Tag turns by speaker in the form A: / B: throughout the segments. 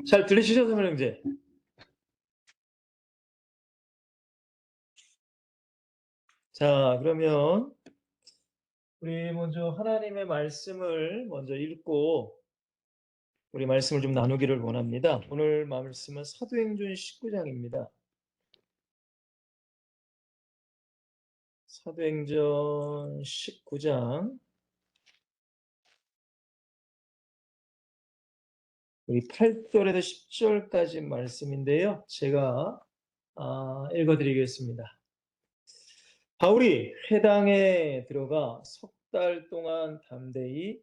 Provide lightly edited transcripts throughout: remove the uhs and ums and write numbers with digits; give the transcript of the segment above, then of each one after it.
A: 잘 들리시죠, 사문 형제? 자, 그러면 우리 먼저 하나님의 말씀을 먼저 읽고 우리 말씀을 좀 나누기를 원합니다. 오늘 말씀은 사도행전 19장입니다. 사도행전 19장 우리 8절에서 10절까지 말씀인데요. 제가 읽어드리겠습니다. 바울이 회당에 들어가 석 달 동안 담대히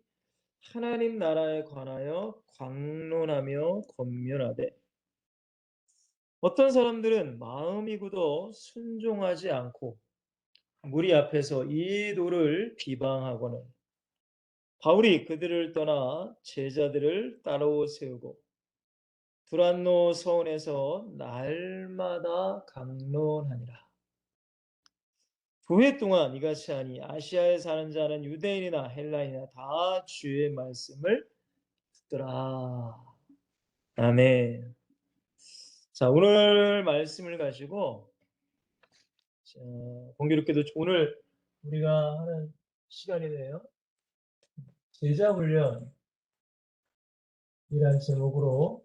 A: 하나님 나라에 관하여 광론하며 권면하되 어떤 사람들은 마음이 굳어 순종하지 않고 무리 앞에서 이 도를 비방하고는 바울이 그들을 떠나 제자들을 따로 세우고 두란노 서원에서 날마다 강론하니라. 그 해 동안 이같이 하니 아시아에 사는 자는 유대인이나 헬라인이나 다 주의 말씀을 듣더라. 아멘. 자, 오늘 말씀을 가지고 공교롭게도 오늘 우리가 하는 시간이네요. 제자 훈련이라는 제목으로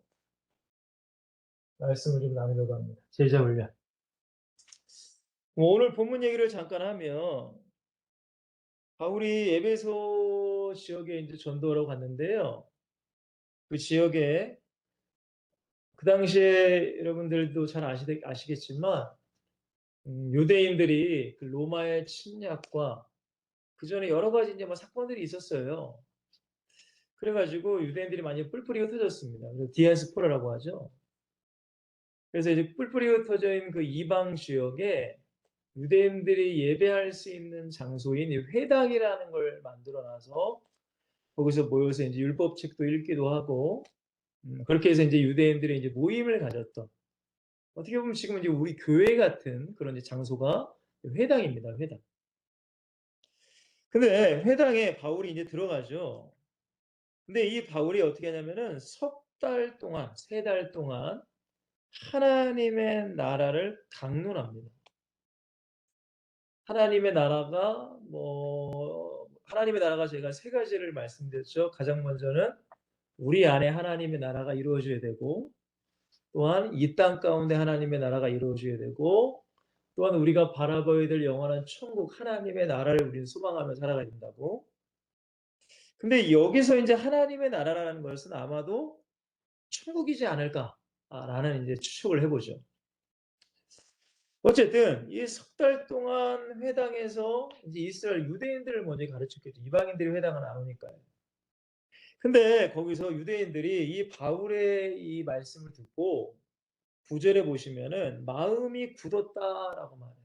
A: 말씀을 좀 나누려고 합니다. 제자 훈련. 오늘 본문 얘기를 잠깐 하면 바울이 에베소 지역에 이제 전도하러 갔는데요. 그 지역에 그 당시에 여러분들도 잘 아시겠지만 유대인들이 그 로마의 침략과 그 전에 여러 가지 이제 뭐 사건들이 있었어요. 그래가지고 유대인들이 많이 뿔뿔이 흩어졌습니다. 그래서 디아스포라라고 하죠. 그래서 이제 뿔뿔이 흩어져 있는 그 이방 지역에 유대인들이 예배할 수 있는 장소인 회당이라는 걸 만들어놔서 거기서 모여서 이제 율법책도 읽기도 하고 그렇게 해서 이제 유대인들이 이제 모임을 가졌던 어떻게 보면 지금 이제 우리 교회 같은 그런 이제 장소가 회당입니다. 회당. 근데 회당에 바울이 이제 들어가죠. 근데 이 바울이 어떻게 하냐면은 석 달 동안, 세 달 동안 하나님의 나라를 강론합니다. 하나님의 나라가 하나님의 나라가 제가 세 가지를 말씀드렸죠. 가장 먼저는 우리 안에 하나님의 나라가 이루어져야 되고, 또한 이 땅 가운데 하나님의 나라가 이루어져야 되고, 또한 우리가 바라봐야 될 영원한 천국 하나님의 나라를 우리는 소망하며 살아가야 된다고. 근데 여기서 이제 하나님의 나라라는 것은 아마도 천국이지 않을까라는 이제 추측을 해보죠. 어쨌든 이 석 달 동안 회당에서 이제 이스라엘 유대인들을 먼저 가르쳤겠죠. 이방인들이 회당을 안 오니까요. 근데 거기서 유대인들이 이 바울의 이 말씀을 듣고 9절에 보시면은 마음이 굳었다라고 말해요.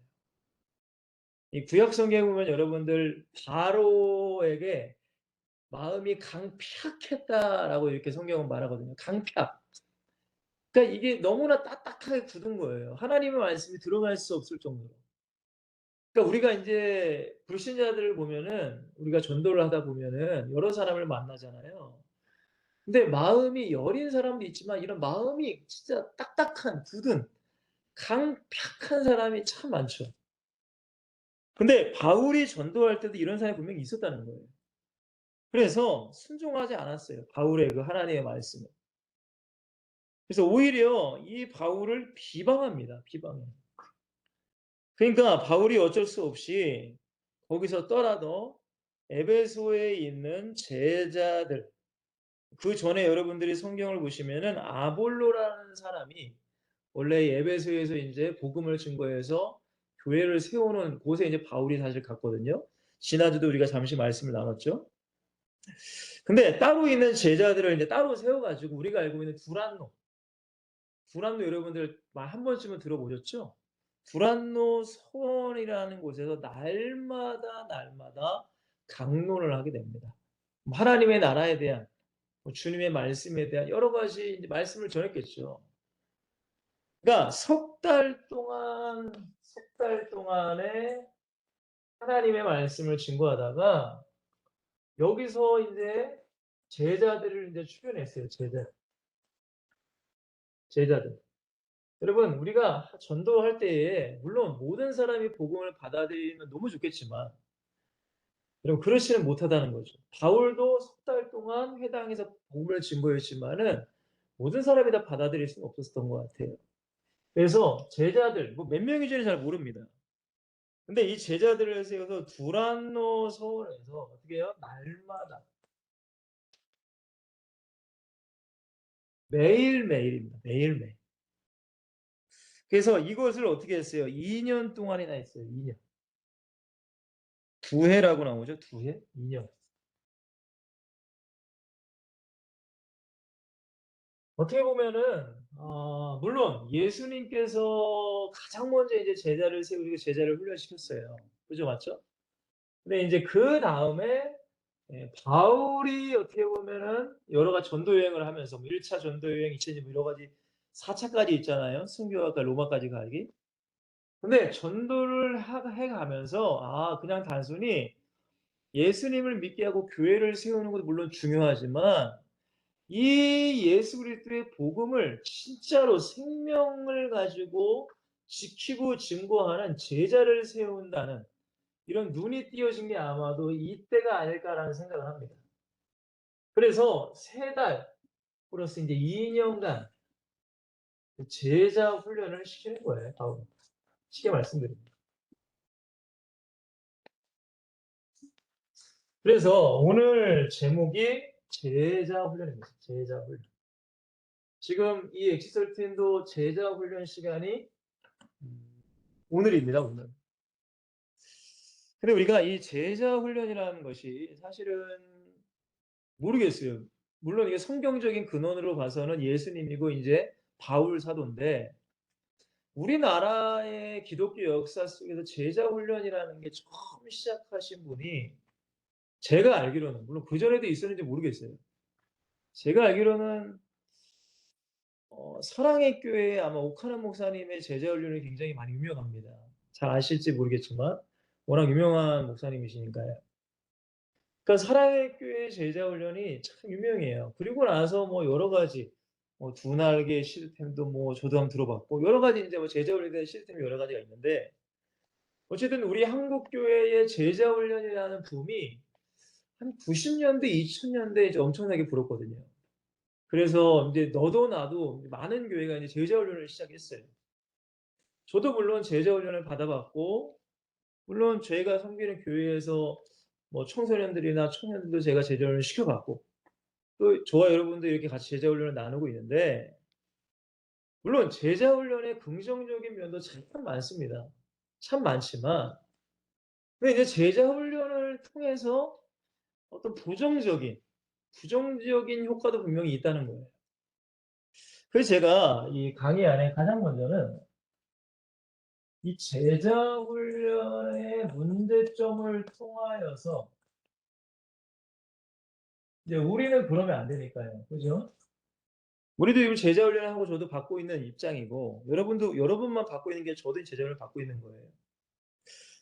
A: 이 구약 성경에 보면 여러분들 바로에게 마음이 강팍했다라고 이렇게 성경은 말하거든요. 강팍. 그러니까 이게 너무나 딱딱하게 굳은 거예요. 하나님의 말씀이 들어갈 수 없을 정도로. 그러니까 우리가 인제 불신자들을 보면은 우리가 전도를 하다 보면은 여러 사람을 만나잖아요. 근데 마음이 여린 사람도 있지만 이런 마음이 진짜 딱딱한 굳은 강팍한 사람이 참 많죠. 근데 바울이 전도할 때도 이런 사람이 분명히 있었다는 거예요. 그래서 순종하지 않았어요. 바울의 그 하나님의 말씀에. 그래서 오히려 이 바울을 비방합니다. 비방해요. 그러니까 바울이 어쩔 수 없이 거기서 떠나서 에베소에 있는 제자들, 그 전에 여러분들이 성경을 보시면은 아볼로라는 사람이 원래 에베소에서 이제 복음을 증거해서 교회를 세우는 곳에 이제 바울이 사실 갔거든요. 지난주도 우리가 잠시 말씀을 나눴죠. 근데 따로 있는 제자들을 이제 따로 세워가지고 우리가 알고 있는 두란노 여러분들 한 번쯤은 들어보셨죠? 두란노 서원이라는 곳에서 날마다 강론을 하게 됩니다. 하나님의 나라에 대한 주님의 말씀에 대한 여러 가지 이제 말씀을 전했겠죠. 그러니까 석 달 동안에 하나님의 말씀을 증거하다가 여기서 이제 제자들을 이제 추려냈어요. 제자. 제자들. 여러분, 우리가 전도할 때에 물론 모든 사람이 복음을 받아들이면 너무 좋겠지만 여러분 그렇지는 못하다는 거죠. 바울도 석 달 동안 회당에서 복음을 증거했지만은 모든 사람이 다 받아들일 수는 없었던 것 같아요. 그래서 제자들 뭐 몇 명인지는 잘 모릅니다. 근데 이 제자들을 세워서 두란노 서원에서 어떻게 해요? 날마다 매일매일입니다. 매일매일. 그래서 이것을 어떻게 했어요? 2년 동안이나 했어요. 2년. 두해라고 나오죠. 두해? 2년. 어떻게 보면은 물론 예수님께서 가장 먼저 이제 제자를 세우시고 제자를 훈련시켰어요. 그죠? 맞죠? 근데 이제 그다음에 바울이 어떻게 보면은 여러 가지 전도 여행을 하면서 뭐 1차 전도 여행, 2차 뭐 여러 가지 4차까지 있잖아요. 순교하까 로마까지 가기. 근데 전도를 해 가면서 그냥 단순히 예수님을 믿게 하고 교회를 세우는 것도 물론 중요하지만 이 예수 그리스도의 복음을 진짜로 생명을 가지고 지키고 증거하는 제자를 세운다는 이런 눈이 띄어진 게 아마도 이때가 아닐까라는 생각을 합니다. 그래서 3달 플러스 이제 2년간 제자 훈련을 시키는 거예요. 바울은. 쉽게 말씀드립니다. 그래서 오늘 제목이 제자 훈련입니다. 제자 훈련. 지금 이 엑시설틴도 제자 훈련 시간이 오늘입니다. 오늘. 근데 우리가 이 제자 훈련이라는 것이 사실은 모르겠어요. 물론 이게 성경적인 근원으로 봐서는 예수님이고 이제 바울 사도인데 우리나라의 기독교 역사 속에서 제자 훈련이라는 게 처음 시작하신 분이 제가 알기로는 물론 그전에도 있었는지 모르겠어요. 제가 알기로는 사랑의 교회에 아마 오카나 목사님의 제자 훈련이 굉장히 많이 유명합니다. 잘 아실지 모르겠지만 워낙 유명한 목사님이시니까요. 그러니까 사랑의 교회 제자 훈련이 참 유명해요. 그리고 나서 뭐 여러 가지 뭐 두 날개 시스템도 뭐 저도 한번 들어봤고 여러 가지 이제 뭐 제자 훈련에 대한 시스템이 여러 가지가 있는데 어쨌든 우리 한국 교회의 제자 훈련이라는 붐이 한 90년대, 2000년대에 이제 엄청나게 불었거든요. 그래서 이제 너도 나도 많은 교회가 이제 제자 훈련을 시작했어요. 저도 물론 제자 훈련을 받아봤고 물론 제가 섬기는 교회에서 뭐 청소년들이나 청년들도 제가 제자 훈련을 시켜봤고 또 저와 여러분도 이렇게 같이 제자 훈련을 나누고 있는데 물론 제자 훈련의 긍정적인 면도 참 많습니다. 참 많지만 근데 이제 제자 훈련을 통해서 어떤 부정적인 효과도 분명히 있다는 거예요. 그래서 제가 이 강의 안에 가장 먼저는 이 제자 훈련의 문제점을 통하여서 이제 우리는 그러면 안 되니까요. 그죠? 우리도 지금 제자 훈련을 하고 저도 받고 있는 입장이고 여러분도 여러분만 받고 있는 게 저도 제자 훈련을 받고 있는 거예요.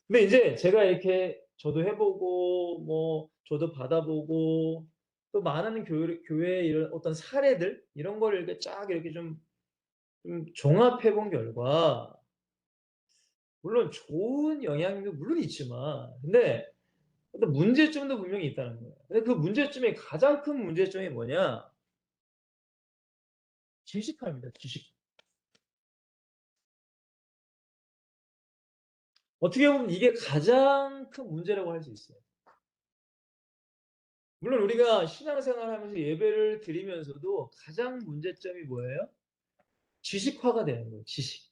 A: 근데 이제 제가 이렇게 저도 해 보고 뭐 저도 받아 보고 또 많은 교회의 이런 어떤 사례들 이런 거를 이렇게 쫙 이렇게 좀 종합해 본 결과 물론 좋은 영향도 물론 있지만 근데 어떤 문제점도 분명히 있다는 거예요. 근데 그 문제점의 가장 큰 문제점이 뭐냐? 지식화입니다. 지식. 어떻게 보면 이게 가장 큰 문제라고 할 수 있어요. 물론 우리가 신앙생활하면서 예배를 드리면서도 가장 문제점이 뭐예요? 지식화가 되는 거예요. 지식.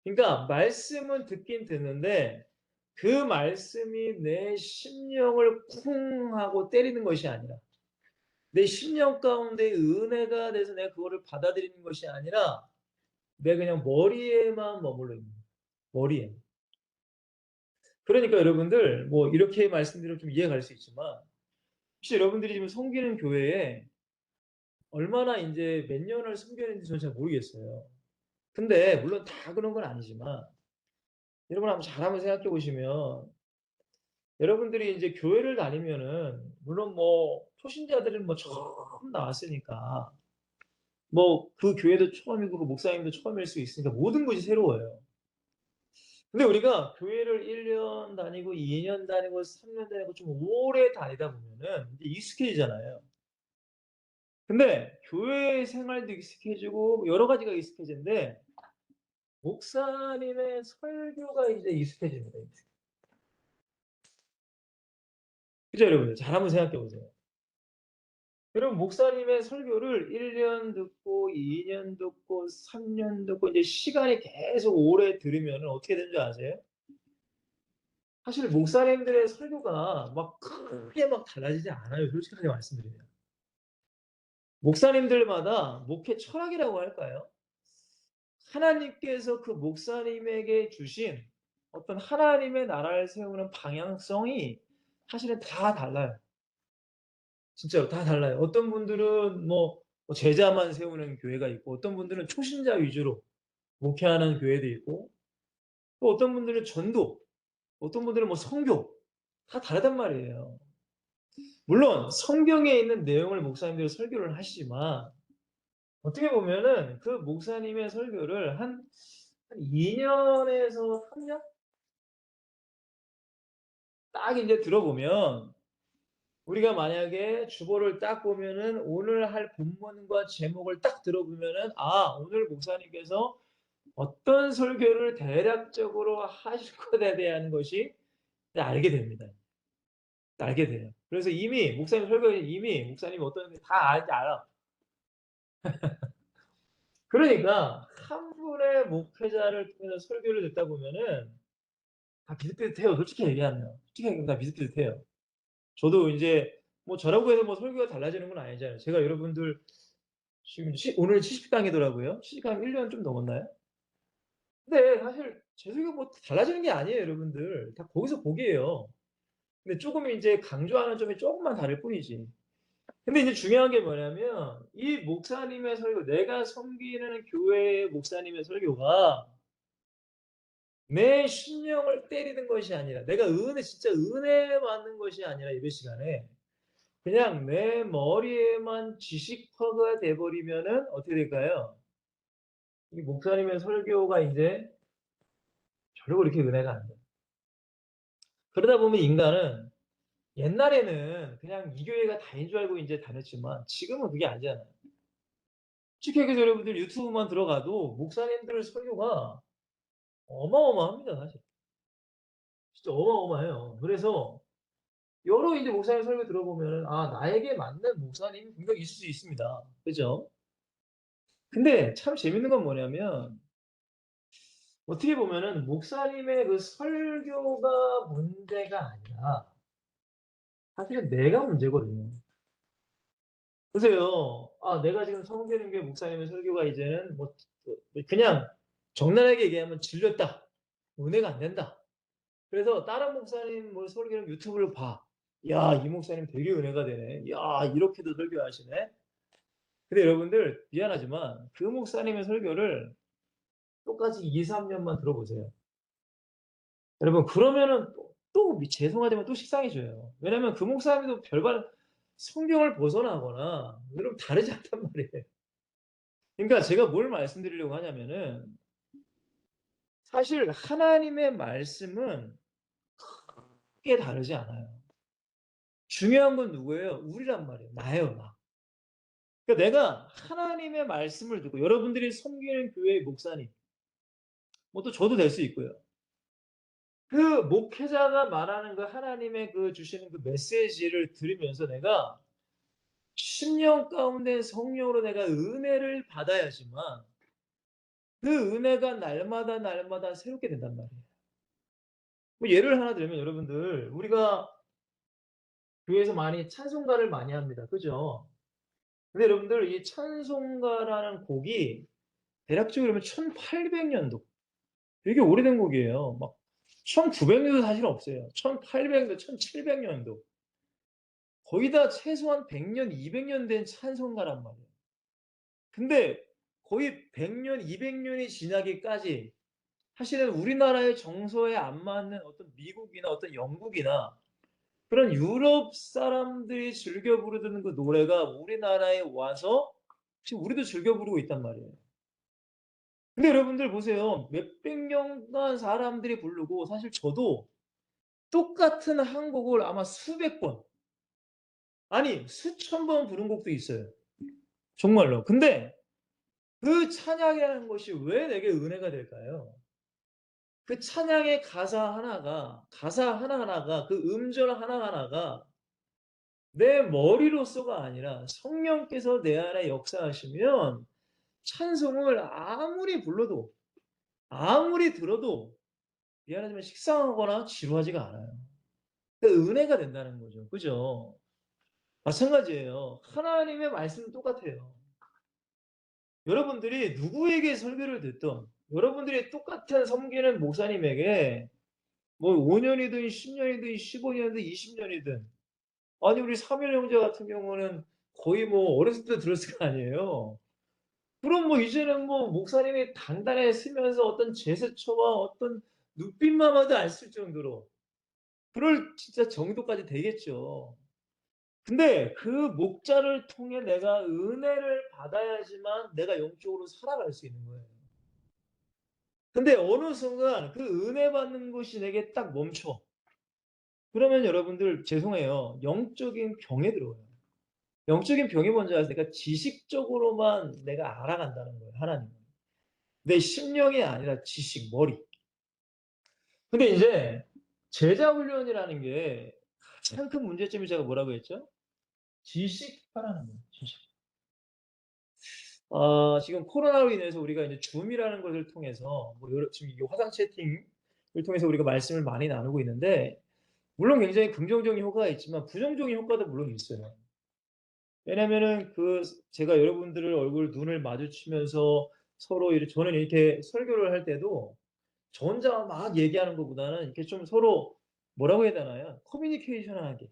A: 그러니까 말씀은 듣긴 듣는데 그 말씀이 내 심령을 쿵 하고 때리는 것이 아니라 내 심령 가운데 은혜가 돼서 내가 그거를 받아들이는 것이 아니라 내가 그냥 머리에만 머물러 있는 거예요. 머리에. 그러니까 여러분들 뭐 이렇게 말씀드리면 좀 이해가 갈 수 있지만 혹시 여러분들이 지금 섬기는 교회에 얼마나 인제 몇 년을 섬겼는지 저는 잘 모르겠어요. 근데 물론 다 그런 건 아니지만 여러분 한번 생각해 보시면 여러분들이 인제 교회를 다니면은 물론 뭐 초신자들은 뭐 처음 나왔으니까 뭐 그 교회도 처음이고 그 목사님도 처음일 수 있으니까 모든 것이 새로워요. 근데 우리가 교회를 1년 다니고 2년 다니고 3년 다니고 좀 오래 다니다 보면은 이제 익숙해지잖아요. 근데 교회 생활도 익숙해지고 여러 가지가 익숙해지는데 목사님의 설교가 이제 익숙해집니다. 그죠 여러분들? 잘 한번 생각해 보세요. 여러분 목사님의 설교를 1년 듣고 2년 듣고 3년 듣고 이제 시간이 계속 오래 들으면은 어떻게 되는 줄 아세요? 사실 목사님들의 설교가 막 크게 막 달라지지 않아요, 솔직하게 말씀드리면. 목사님들마다 목회 철학이라고 할까요? 하나님께서 그 목사님에게 주신 어떤 하나님의 나라를 세우는 방향성이 사실은 다 달라요. 진짜로 다 달라요. 어떤 분들은 뭐 제자만 세우는 교회가 있고 어떤 분들은 초신자 위주로 목회하는 교회도 있고 또 어떤 분들은 전도, 어떤 분들은 뭐 선교 다 다르단 말이에요. 물론 성경에 있는 내용을 목사님들이 설교를 하시지만 어떻게 보면은 그 목사님의 설교를 한 2 년에서 3년 딱 인제 들어보면 우리가 만약에 주보를 딱 보면은 오늘 할 본문과 제목을 딱 들어보면은 '아 오늘 목사님께서 어떤 설교를 대략적으로 하실 것에 대한 것이 이제 알게 됩니다. 알게 돼요. 그래서 이미 목사님 설교에 이미 목사님이 어떤 건지 다 알아. 그러니까 한 분의 목회자를 통해서 설교를 듣다 보면은 다 비슷비슷해요. 솔직히 얘기하면. 솔직히 얘기하면 다 비슷비슷해요. 저도 인제 뭐 저라고 해서 뭐 설교가 달라지는 건 아니잖아요. 제가 여러분들 지금 오늘 70 강이더라고요. 70강 1년 좀 넘었나요? 근데 사실 제 설교 뭐 달라지는 게 아니에요 여러분들. 다 거기서 거기예요. 근데 쪼금 인제 강조하는 점이 쪼금만 다를 뿐이지. 근데 이제 중요한 게 뭐냐면 이 목사님의 설교 내가 섬기는 교회의 목사님의 설교가 내 심령을 때리는 것이 아니라 내가 진짜 은혜 받는 것이 아니라 예배 시간에 그냥 내 머리에만 지식화가 돼 버리면은 어떻게 될까요? 이 목사님의 설교가 인제 별로 그렇게 은혜가 안 돼요. 그러다 보면 인간은 옛날에는 그냥 이 교회가 다인 줄 알고 인제 다녔지만 지금은 그게 아니잖아요. 솔직히 얘기해서 여러분들 유튜브만 들어가도 목사님들 설교가 어마어마합니다 사실. 진짜 어마어마해요. 그래서 여러 인제 목사님 설교 들어보면은 '아 나에게 맞는 목사님이 분명히 있을 수 있습니다.' 그죠? 근데 참 재밌는 건 뭐냐면 어떻게 보면은 목사님의 그 설교가 문제가 아니라 사실은 내가 문제거든요. 보세요. 아 내가 지금 섬기는 교회 목사님의 설교가 이제는 그냥 적나라하게 얘기하면 질렸다. 은혜가 안 된다. 그래서 다른 목사님 뭐 설교는 유튜브를 봐. 야 이 목사님 되게 은혜가 되네. 야 이렇게도 설교하시네. 근데 여러분들 미안하지만 그 목사님의 설교를 똑같이 2-3 년만 들어보세요. 여러분 그러면은 죄송하지만 또 식상해져요. 왜냐면 그 목사님도 별반 성경을 벗어나거나 여러분 다르지 않단 말이에요. 그러니까 제가 뭘 말씀드리려고 하냐면은 사실 하나님의 말씀은 크게 다르지 않아요. 중요한 건 누구예요? 우리란 말이에요. 나예요, 나. 그러니까 내가 하나님의 말씀을 듣고 여러분들이 섬기는 교회의 목사님 뭐 또 저도 될 수 있고요. 그 목회자가 말하는 그 하나님의 그 주시는 그 메시지를 들으면서 내가 십년 가운데 성령으로 내가 은혜를 받아야지만 그 은혜가 날마다, 날마다 새롭게 된단 말이에요. 뭐 예를 하나 들면 여러분들 우리가 교회에서 많이 찬송가를 많이 합니다. 그죠? 근데 여러분들 이 찬송가라는 곡이 대략적으로 그러면 1800 년도 되게 오래된 곡이에요. 막 1900 년도 사실은 없어요. 1800 년도, 1700 년도. 거의 다 최소한 100 년, 200년 된 찬송가란 말이에요. 근데 거의 100 년, 200 년이 지나기까지 사실은 우리나라의 정서에 안 맞는 어떤 미국이나 어떤 영국이나 그런 유럽 사람들이 즐겨 부르는 그 노래가 우리나라에 와서 지금 우리도 즐겨 부르고 있단 말이에요. 근데 여러분들 보세요. 몇백 년간 사람들이 부르고 사실 저도 똑같은 한 곡을 아마 수백 번, 아니 수천 번 부른 곡도 있어요. 정말로. 근데 그 찬양이라는 것이 왜 내게 은혜가 될까요? 그 찬양의 가사 하나하나가 그 음절 하나하나가 내 머리로서가 아니라 성령께서 내 안에 역사하시면 찬송을 아무리 불러도 아무리 들어도 미안하지만 식상하거나 지루하지가 않아요. 그 은혜가 된다는 거죠. 그죠? 마찬가지예요. 하나님의 말씀은 똑같아요. 여러분들이 누구에게 설교를 듣든 여러분들이 똑같은 섬기는 목사님에게 뭐 5 년이든 10 년이든 15 년이든 20 년이든, 아니 우리 사면 형제 같은 경우는 거의 뭐 어렸을 때 들었을 거 아니에요. 그럼 뭐 이제는 뭐 목사님이 단단했으면서 어떤 제스처와 어떤 눈빛만 봐도 알 수 있을 정도로 그럴 진짜 정도까지 되겠죠. 근데 그 목자를 통해 내가 은혜를 받아야지만 내가 영적으로 살아갈 수 있는 거예요. 근데 어느 순간 그 은혜 받는 것이 내게 딱 멈춰. 그러면 여러분들 죄송해요. 영적인 병에 들어가요. 영적인 병이 뭔지 아세요? 그러니까 지식적으로만 내가 알아간다는 거예요, 하나님을. 내 심령이 아니라 지식, 머리. 근데 이제 제자 훈련이라는 게 가장 큰 문제점이 제가 뭐라고 했죠? 지식화라는 거예요, 지식. 지금 코로나로 인해서 우리가 이제 줌이라는 것을 통해서 뭐 여러 지금 이게 화상 채팅을 통해서 우리가 말씀을 많이 나누고 있는데 물론 굉장히 긍정적인 효과가 있지만 부정적인 효과도 물론 있어요. 왜냐면은 제가 여러분들을 눈을 마주치면서 서로 저는 이렇게 설교를 할 때도 저 혼자 막 얘기하는 것보다는 이렇게 좀 서로 뭐라고 해야 되나요? 커뮤니케이션하게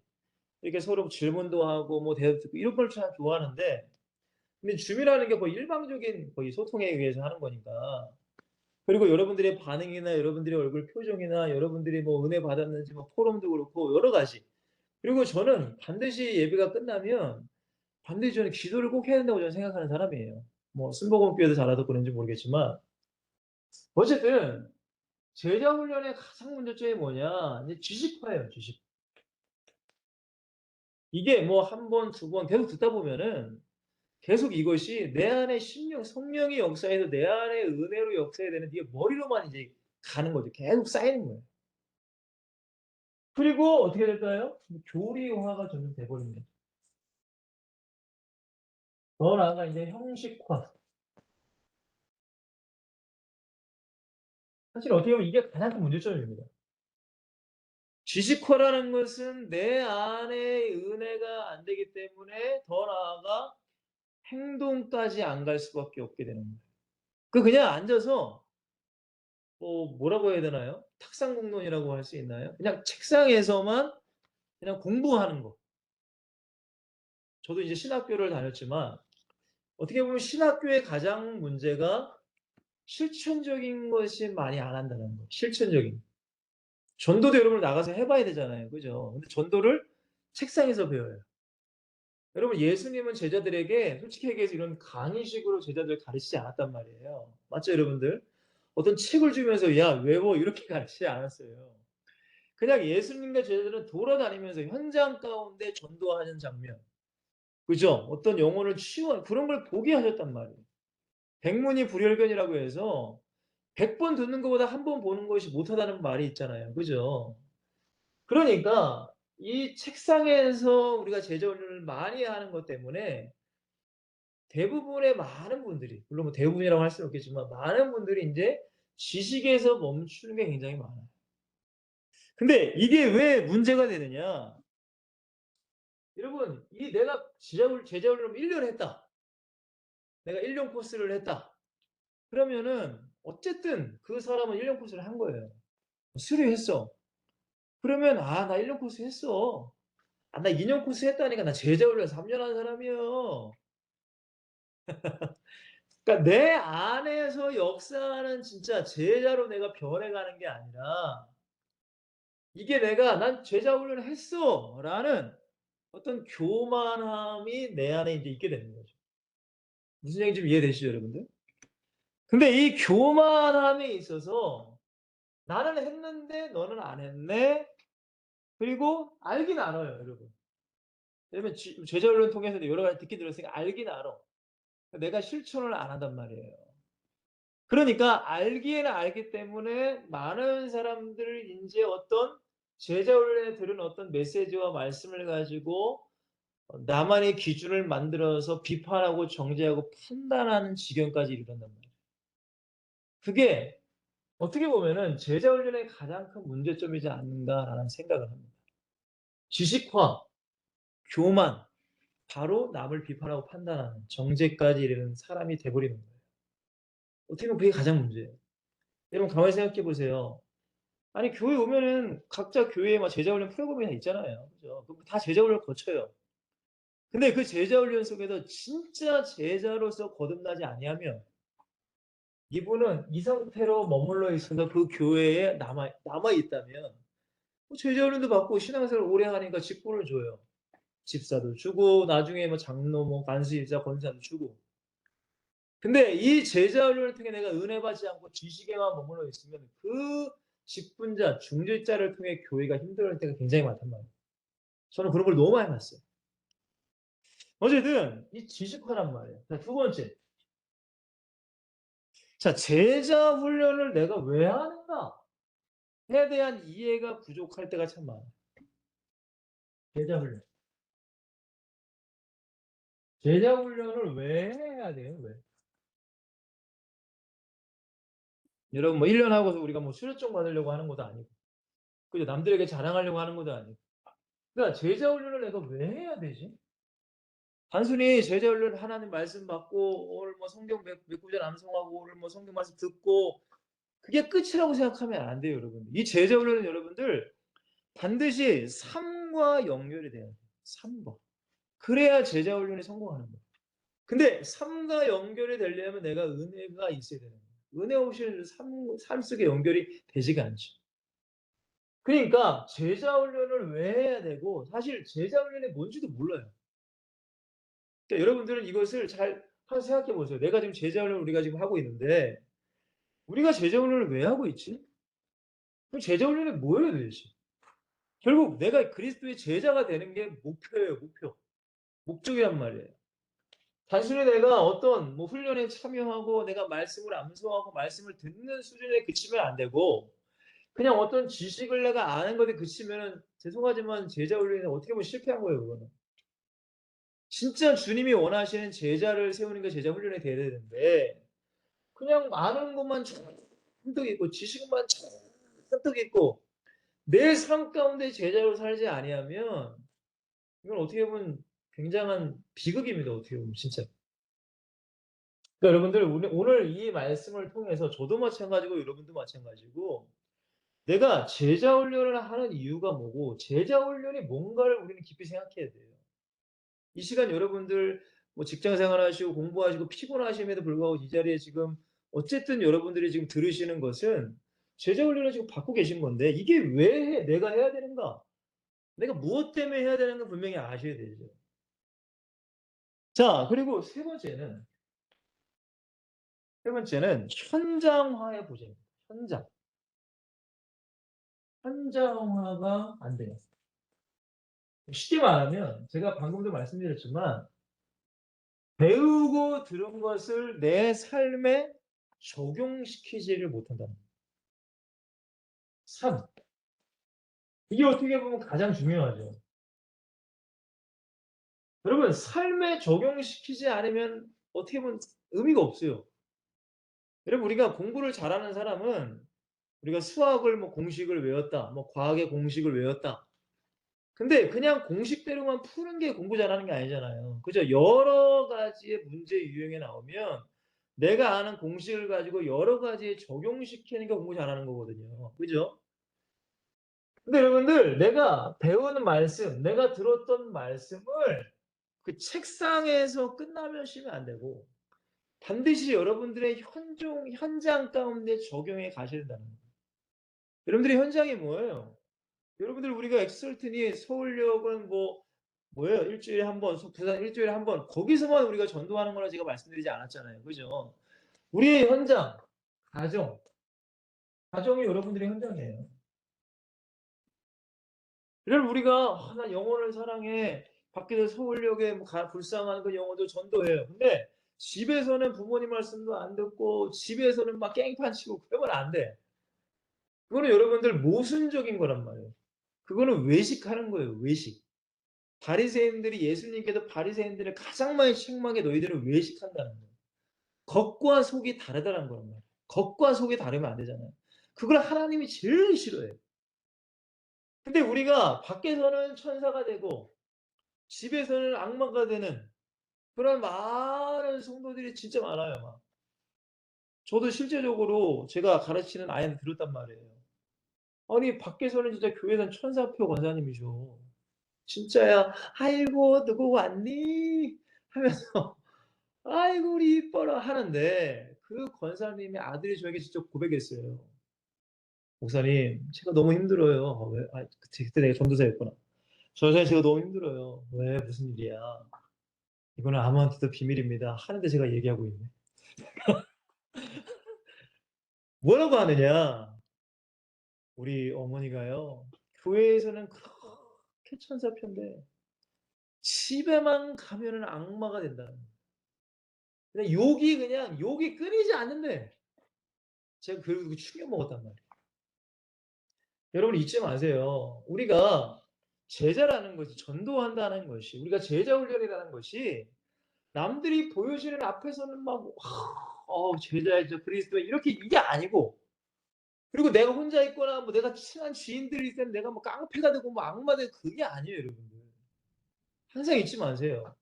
A: 이렇게 서로 질문도 하고 뭐 대화도 듣고 이런 걸 참 좋아하는데, 근데 줌이라는 게 거의 일방적인 거의 소통에 의해서 하는 거니까. 그리고 여러분들의 반응이나 여러분들의 얼굴 표정이나 여러분들이 뭐 은혜 받았는지 뭐 포럼도 그렇고 여러 가지. 그리고 저는 반드시 예배가 끝나면 반드시 저는 기도를 꼭 해야 된다고 저는 생각하는 사람이에요. 뭐 순복음교회도 잘하서 그런지 모르겠지만 어쨌든 제자 훈련의 가장 문제점이 뭐냐? 이제 지식화예요, 지식. 이게 뭐 한 번, 두 번 계속 듣다 보면은 계속 이것이 내 안에 성령이 역사해서 내 안에 은혜로 역사해야 되는데 이게 머리로만 이제 가는 거죠. 계속 쌓이는 거예요. 그리고 어떻게 될까요? 교리화가 점점 돼 버립니다. 더 나아가 이제 형식화. 사실 어떻게 보면 이게 가장 큰 문제점입니다. 지식화라는 것은 내 안에 은혜가 안 되기 때문에 더 나아가 행동까지 안 갈 수밖에 없게 되는 거예요. 그냥 앉아서 뭐라고 해야 되나요? 탁상공론이라고 할 수 있나요? 그냥 책상에서만 그냥 공부하는 거. 저도 이제 신학교를 다녔지만 어떻게 보면 신학교의 가장 문제가 실천적인 것이 많이 안 한다는 거예요. 실천적인. 전도도 여러분 나가서 해 봐야 되잖아요. 그죠? 근데 전도를 책상에서 배워요. 여러분 예수님은 제자들에게 솔직히 얘기해서 이런 강의식으로 제자들을 가르치지 않았단 말이에요. 맞죠, 여러분들? 어떤 책을 주면서 "야 외워." 이렇게 가르치지 않았어요. 그냥 예수님과 제자들은 돌아다니면서 현장 가운데 전도하는 장면, 그죠? 어떤 영혼을 치유하는 그런 걸 보게 하셨단 말이에요. 백문이 불여일견이라고 해서 100번 듣는 것보다 한 번 보는 것이 못하다는 말이 있잖아요. 그죠? 그러니까 이 책상에서 우리가 제자 훈련을 많이 하는 것 때문에 대부분의 많은 분들이, 물론 뭐 대부분이라고 할 수는 없겠지만 많은 분들이 인제 지식에서 멈추는 게 굉장히 많아요. 근데 이게 왜 문제가 되느냐? 여러분 내가 제자 훈련을 1년 했다. 내가 1년 코스를 했다. 그러면은 어쨌든 그 사람은 1년 코스를 한 거예요. 수료했어. 그러면 나 1년 코스 했어. 나 2년 코스 했다니까 나 제자 훈련 3년 한 사람이에요. 그러니까 내 안에서 역사하는 진짜 제자로 내가 변해가는 게 아니라 이게 내가 '난 제자 훈련을 했어.'라는 어떤 교만함이 내 안에 인제 있게 되는 거죠. 무슨 얘기인지 좀 이해되시죠, 여러분들? 근데 이 교만함에 있어서 나는 했는데 너는 안 했네. 그리고 알긴 알아요, 여러분. 왜냐면 제자 훈련 통해서도 여러 가지 듣긴 들었으니까 알긴 알아. 내가 실천을 안 한단 말이에요. 그러니까 알기에는 알기 때문에 많은 사람들 인제 어떤 제자 훈련에 들은 어떤 메시지와 말씀을 가지고 나만의 기준을 만들어서 비판하고 정죄하고 판단하는 지경까지 이르렀단 말이에요. 그게 어떻게 보면은 '제자 훈련의 가장 큰 문제점이지 않는가.'라는 생각을 합니다. 지식화, 교만, 바로 남을 비판하고 판단하는 정죄까지 이르는 사람이 돼 버리는 거예요. 어떻게 보면 그게 가장 문제예요. 여러분 가만히 생각해 보세요. 아니 교회 오면은 각자 교회에 막 제자 훈련 프로그램이 다 있잖아요. 그죠? 그럼 다 제자 훈련을 거쳐요. 근데 그 제자 훈련 속에서 진짜 제자로서 거듭나지 아니하면 이분은 이 상태로 머물러 있어서 그 교회에 남아 있다면 뭐 제자 훈련도 받고 신앙생활을 오래 하니까 직분을 줘요. 집사도 주고 나중에 뭐 장로 뭐 간수집사 권사도 주고. 근데 이 제자 훈련을 통해 내가 은혜 받지 않고 지식에만 머물러 있으면 그 직분자, 중직자를 통해 교회가 힘들어할 때가 굉장히 많단 말이에요. 저는 그런 걸 너무 많이 봤어요. 어쨌든 이 지식화란 말이에요. 자, 두 번째. 자, 제자 훈련을 내가 왜 하는가에 대한 이해가 부족할 때가 참 많아요. 제자 훈련. 제자 훈련을 왜 해야 돼요? 왜? 여러분 뭐 1년 하고서 우리가 뭐 수료증 받으려고 하는 것도 아니고 그죠? 남들에게 자랑하려고 하는 것도 아니고. 그러니까 제자 훈련을 내가 왜 해야 되지? 단순히 제자 훈련 하나님 말씀 받고 오늘 뭐 성경 몇 구절 암송하고 오늘 뭐 성경 말씀 듣고 그게 끝이라고 생각하면 안 돼요, 여러분들. 이 제자 훈련은 여러분들 반드시 삶과 연결이 돼야 돼요. 삶과. 그래야 제자 훈련이 성공하는 거예요. 근데 삶과 연결이 되려면 내가 은혜가 있어야 되는 거예요. 은혜 없이는 삶 속에 연결이 되지가 않죠. 그러니까 제자 훈련을 왜 해야 되고 사실 제자 훈련이 뭔지도 몰라요. 그러니까 여러분들은 이것을 잘 한번 생각해 보세요. 내가 지금 제자 훈련을 우리가 지금 하고 있는데 우리가 제자 훈련을 왜 하고 있지? 그럼 제자 훈련이 뭐예요 도대체? 결국 내가 그리스도의 제자가 되는 게 목표예요, 목표. 목적이란 말이에요. 단순히 내가 어떤 뭐 훈련에 참여하고 내가 말씀을 암송하고 말씀을 듣는 수준에 그치면 안 되고 그냥 어떤 지식을 내가 아는 것에 그치면은 죄송하지만 제자 훈련이 어떻게 보면 실패한 거예요, 그거는. 진짜 주님이 원하시는 제자를 세우는 게 제자 훈련이 돼야 되는데 그냥 아는 것만 잔뜩 있고 지식만 잔뜩 있고 내 삶 가운데 제자로 살지 아니하면 이건 어떻게 보면 굉장한 비극입니다. 어떻게 보면 진짜. 그러니까 여러분들 오늘 이 말씀을 통해서 저도 마찬가지고 여러분도 마찬가지고 내가 제자 훈련을 하는 이유가 뭐고 제자 훈련이 뭔가를 우리는 깊이 생각해야 돼요. 이 시간 여러분들 뭐 직장 생활하시고 공부하시고 피곤하심에도 불구하고 이 자리에 지금 어쨌든 여러분들이 지금 들으시는 것은 제자 훈련을 지금 받고 계신 건데 이게 왜 내가 해야 되는가? 내가 무엇 때문에 해야 되는 가 분명히 아셔야 되죠. 자, 그리고 세 번째는 현장화해 보자입니다. 현장화가 안 돼요. 쉽게 말하면 제가 방금도 말씀드렸지만 배우고 들은 것을 내 삶에 적용시키지를 못한다는 거예요. 삶. 이게 어떻게 보면 가장 중요하죠. 여러분 삶에 적용시키지 않으면 어떻게 보면 의미가 없어요. 여러분 우리가 공부를 잘하는 사람은 우리가 수학을 뭐 공식을 외웠다. 뭐 과학의 공식을 외웠다. 근데 그냥 공식대로만 푸는 게 공부 잘하는 게 아니잖아요. 그죠? 여러 가지의 문제 유형이 나오면 내가 아는 공식을 가지고 여러 가지에 적용시키는 게 공부 잘하는 거거든요. 그죠? 근데 여러분들 내가 배우는 말씀, 내가 들었던 말씀을 그 책상에서 끝나면 쉬면 안 되고 반드시 여러분들의 현장 가운데 적용해 가셔야 된다는 거예요. 여러분들의 현장이 뭐예요? 여러분들 우리가 엑설튼이 서울역은 뭐 뭐예요? 일주일에 한 번, 부산 일주일에 한 번, 거기서만 우리가 전도하는 거라 제가 말씀드리지 않았잖아요. 그죠? 우리의 현장, 가정, 가정이 여러분들의 현장이에요. 여러분 우리가 나 영혼을 사랑해. 밖에서 서울역에 뭐 불쌍한 그 영혼도 전도해요. 근데 집에서는 부모님 말씀도 안 듣고 집에서는 막 깽판 치고 그러면 안 돼. 그거는 여러분들 모순적인 거란 말이에요. 그거는 외식하는 거예요. 외식. 바리새인들이 예수님께서 바리새인들을 가장 많이 책망한 게 너희들은 외식한다는 거예요. 겉과 속이 다르다는 거란 말이에요. 겉과 속이 다르면 안 되잖아요. 그걸 하나님이 제일 싫어해요. 근데 우리가 밖에서는 천사가 되고 집에서는 악마가 되는 그런 많은 성도들이 진짜 많아요. 막. 저도 실제적으로 제가 가르치는 아이한테 들었단 말이에요. 아니 밖에서는 진짜 교회는 천사표 권사님이죠. 진짜야. "아이고 누구 왔니?" 하면서 "아이고 우리 이뻐라." 하는데 그 권사님의 아들이 저에게 직접 고백했어요. "목사님 제가 너무 힘들어요." 왜? 그때 내가 전도사였구나. "전도사님 제가 너무 힘들어요." "왜? 무슨 일이야?" "이거는 아무한테도 비밀입니다." 하는데 제가 얘기하고 있네. 뭐라고 하느냐. 우리 어머니가요. 교회에서는 그렇게 천사편데 집에만 가면은 악마가 된다는 거예요. 그냥 욕이 끊이지 않는데 제가 그걸 듣고 충격 먹었단 말이에요. 여러분 잊지 마세요. 우리가 제자라는 것이 전도한다는 것이 우리가 제자 훈련이라는 것이 남들이 보여지는 앞에서는 막 제자이죠 그리스도 이렇게 이게 아니고 그리고 내가 혼자 있거나 뭐 내가 친한 지인들이 있을 때 내가 뭐 깡패가 되고 뭐 악마 되고 그게 아니에요, 여러분들. 항상 잊지 마세요.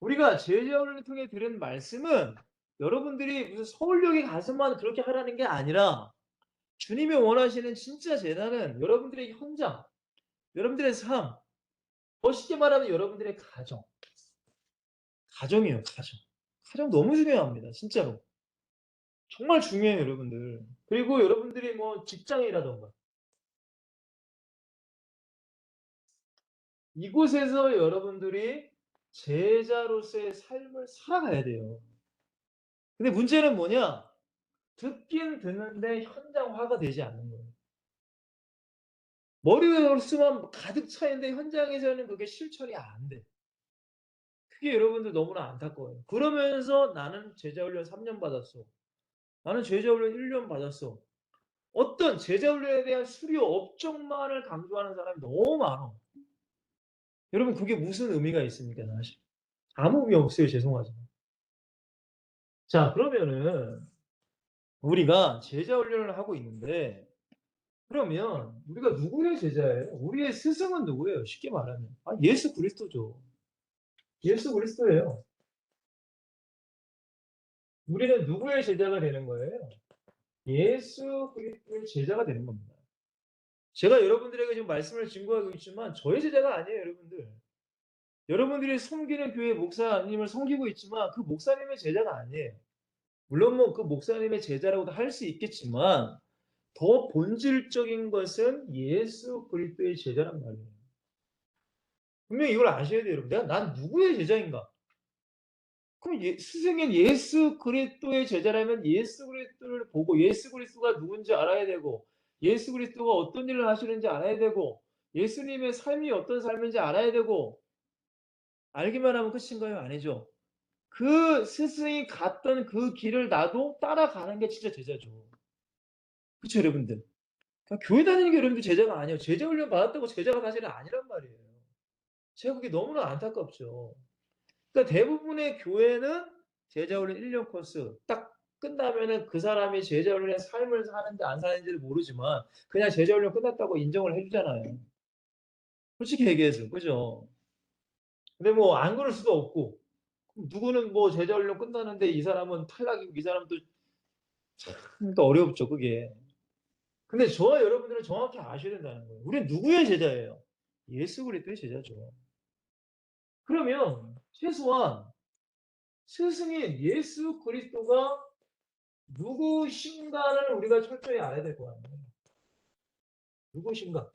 A: 우리가 제자훈련을 통해 들은 말씀은 여러분들이 무슨 서울역에 가서만 그렇게 하라는 게 아니라 주님이 원하시는 진짜 제자는 여러분들의 현장, 여러분들의 삶, 더 쉽게 말하면 여러분들의 가정. 가정이에요, 가정. 가정 너무 중요합니다, 진짜로. 정말 중요해요, 여러분들. 그리고 여러분들이 뭐 직장이라든가 이곳에서 여러분들이 제자로서의 삶을 살아가야 돼요. 근데 문제는 뭐냐? 듣긴 듣는데 현장화가 되지 않는 거예요. 머리로서만 가득 차 있는데 현장에서는 그게 실천이 안 돼. 그게 여러분들 너무나 안타까워요. 그러면서 나는 제자훈련 3년 받았어. 나는 제자훈련 1년 받았어. 어떤 제자훈련에 대한 수료 업적만을 강조하는 사람이 너무 많아. 여러분 그게 무슨 의미가 있습니까 사실. 아무 의미 없어요. 죄송하지만. 자 그러면은 우리가 제자훈련을 하고 있는데 그러면 우리가 누구의 제자예요? 우리의 스승은 누구예요? 쉽게 말하면. 예수 그리스도죠. 예수 그리스도예요. 우리는 누구의 제자가 되는 거예요? 예수 그리스도의 제자가 되는 겁니다. 제가 여러분들에게 지금 말씀을 증거하고 있지만 저의 제자가 아니에요, 여러분들. 여러분들이 섬기는 교회 목사님을 섬기고 있지만 그 목사님의 제자가 아니에요. 물론 뭐 그 목사님의 제자라고도 할 수 있겠지만 더 본질적인 것은 예수 그리스도의 제자란 말이에요. 분명히 이걸 아셔야 돼요, 여러분. 난 누구의 제자인가? 그럼 스승인 예수 그리스도의 제자라면 예수 그리스도를 보고 예수 그리스도가 누군지 알아야 되고 예수 그리스도가 어떤 일을 하시는지 알아야 되고 예수님의 삶이 어떤 삶인지 알아야 되고 알기만 하면 끝인가요? 아니죠. 그 스승이 갔던 그 길을 나도 따라가는 게 진짜 제자죠. 그쵸 여러분들? 그러니까 교회 다니는 게 여러분들 제자가 아니에요. 제자 훈련 받았다고 제자가 사실은 아니란 말이에요. 제가 그게 너무나 안타깝죠. 그러니까 대부분의 교회는 제자훈련 1년 코스 딱 끝나면은 그 사람이 제자훈련의 삶을 사는지 안 사는지를 모르지만 그냥 제자훈련 끝났다고 인정을 해 주잖아요. 솔직히 얘기해서. 그죠? 근데 뭐 안 그럴 수도 없고 누구는 뭐 제자훈련 끝나는데 이 사람은 탈락이고 이 사람도 참 또 어렵죠, 그게. 근데 저와 여러분들은 정확히 아셔야 된다는 거예요. 우리는 누구의 제자예요? 예수 그리스도의 제자죠. 그러면 최소한 스승인 예수 그리스도가 누구신가를 우리가 철저히 알아야 될 거 아니에요. 누구신가?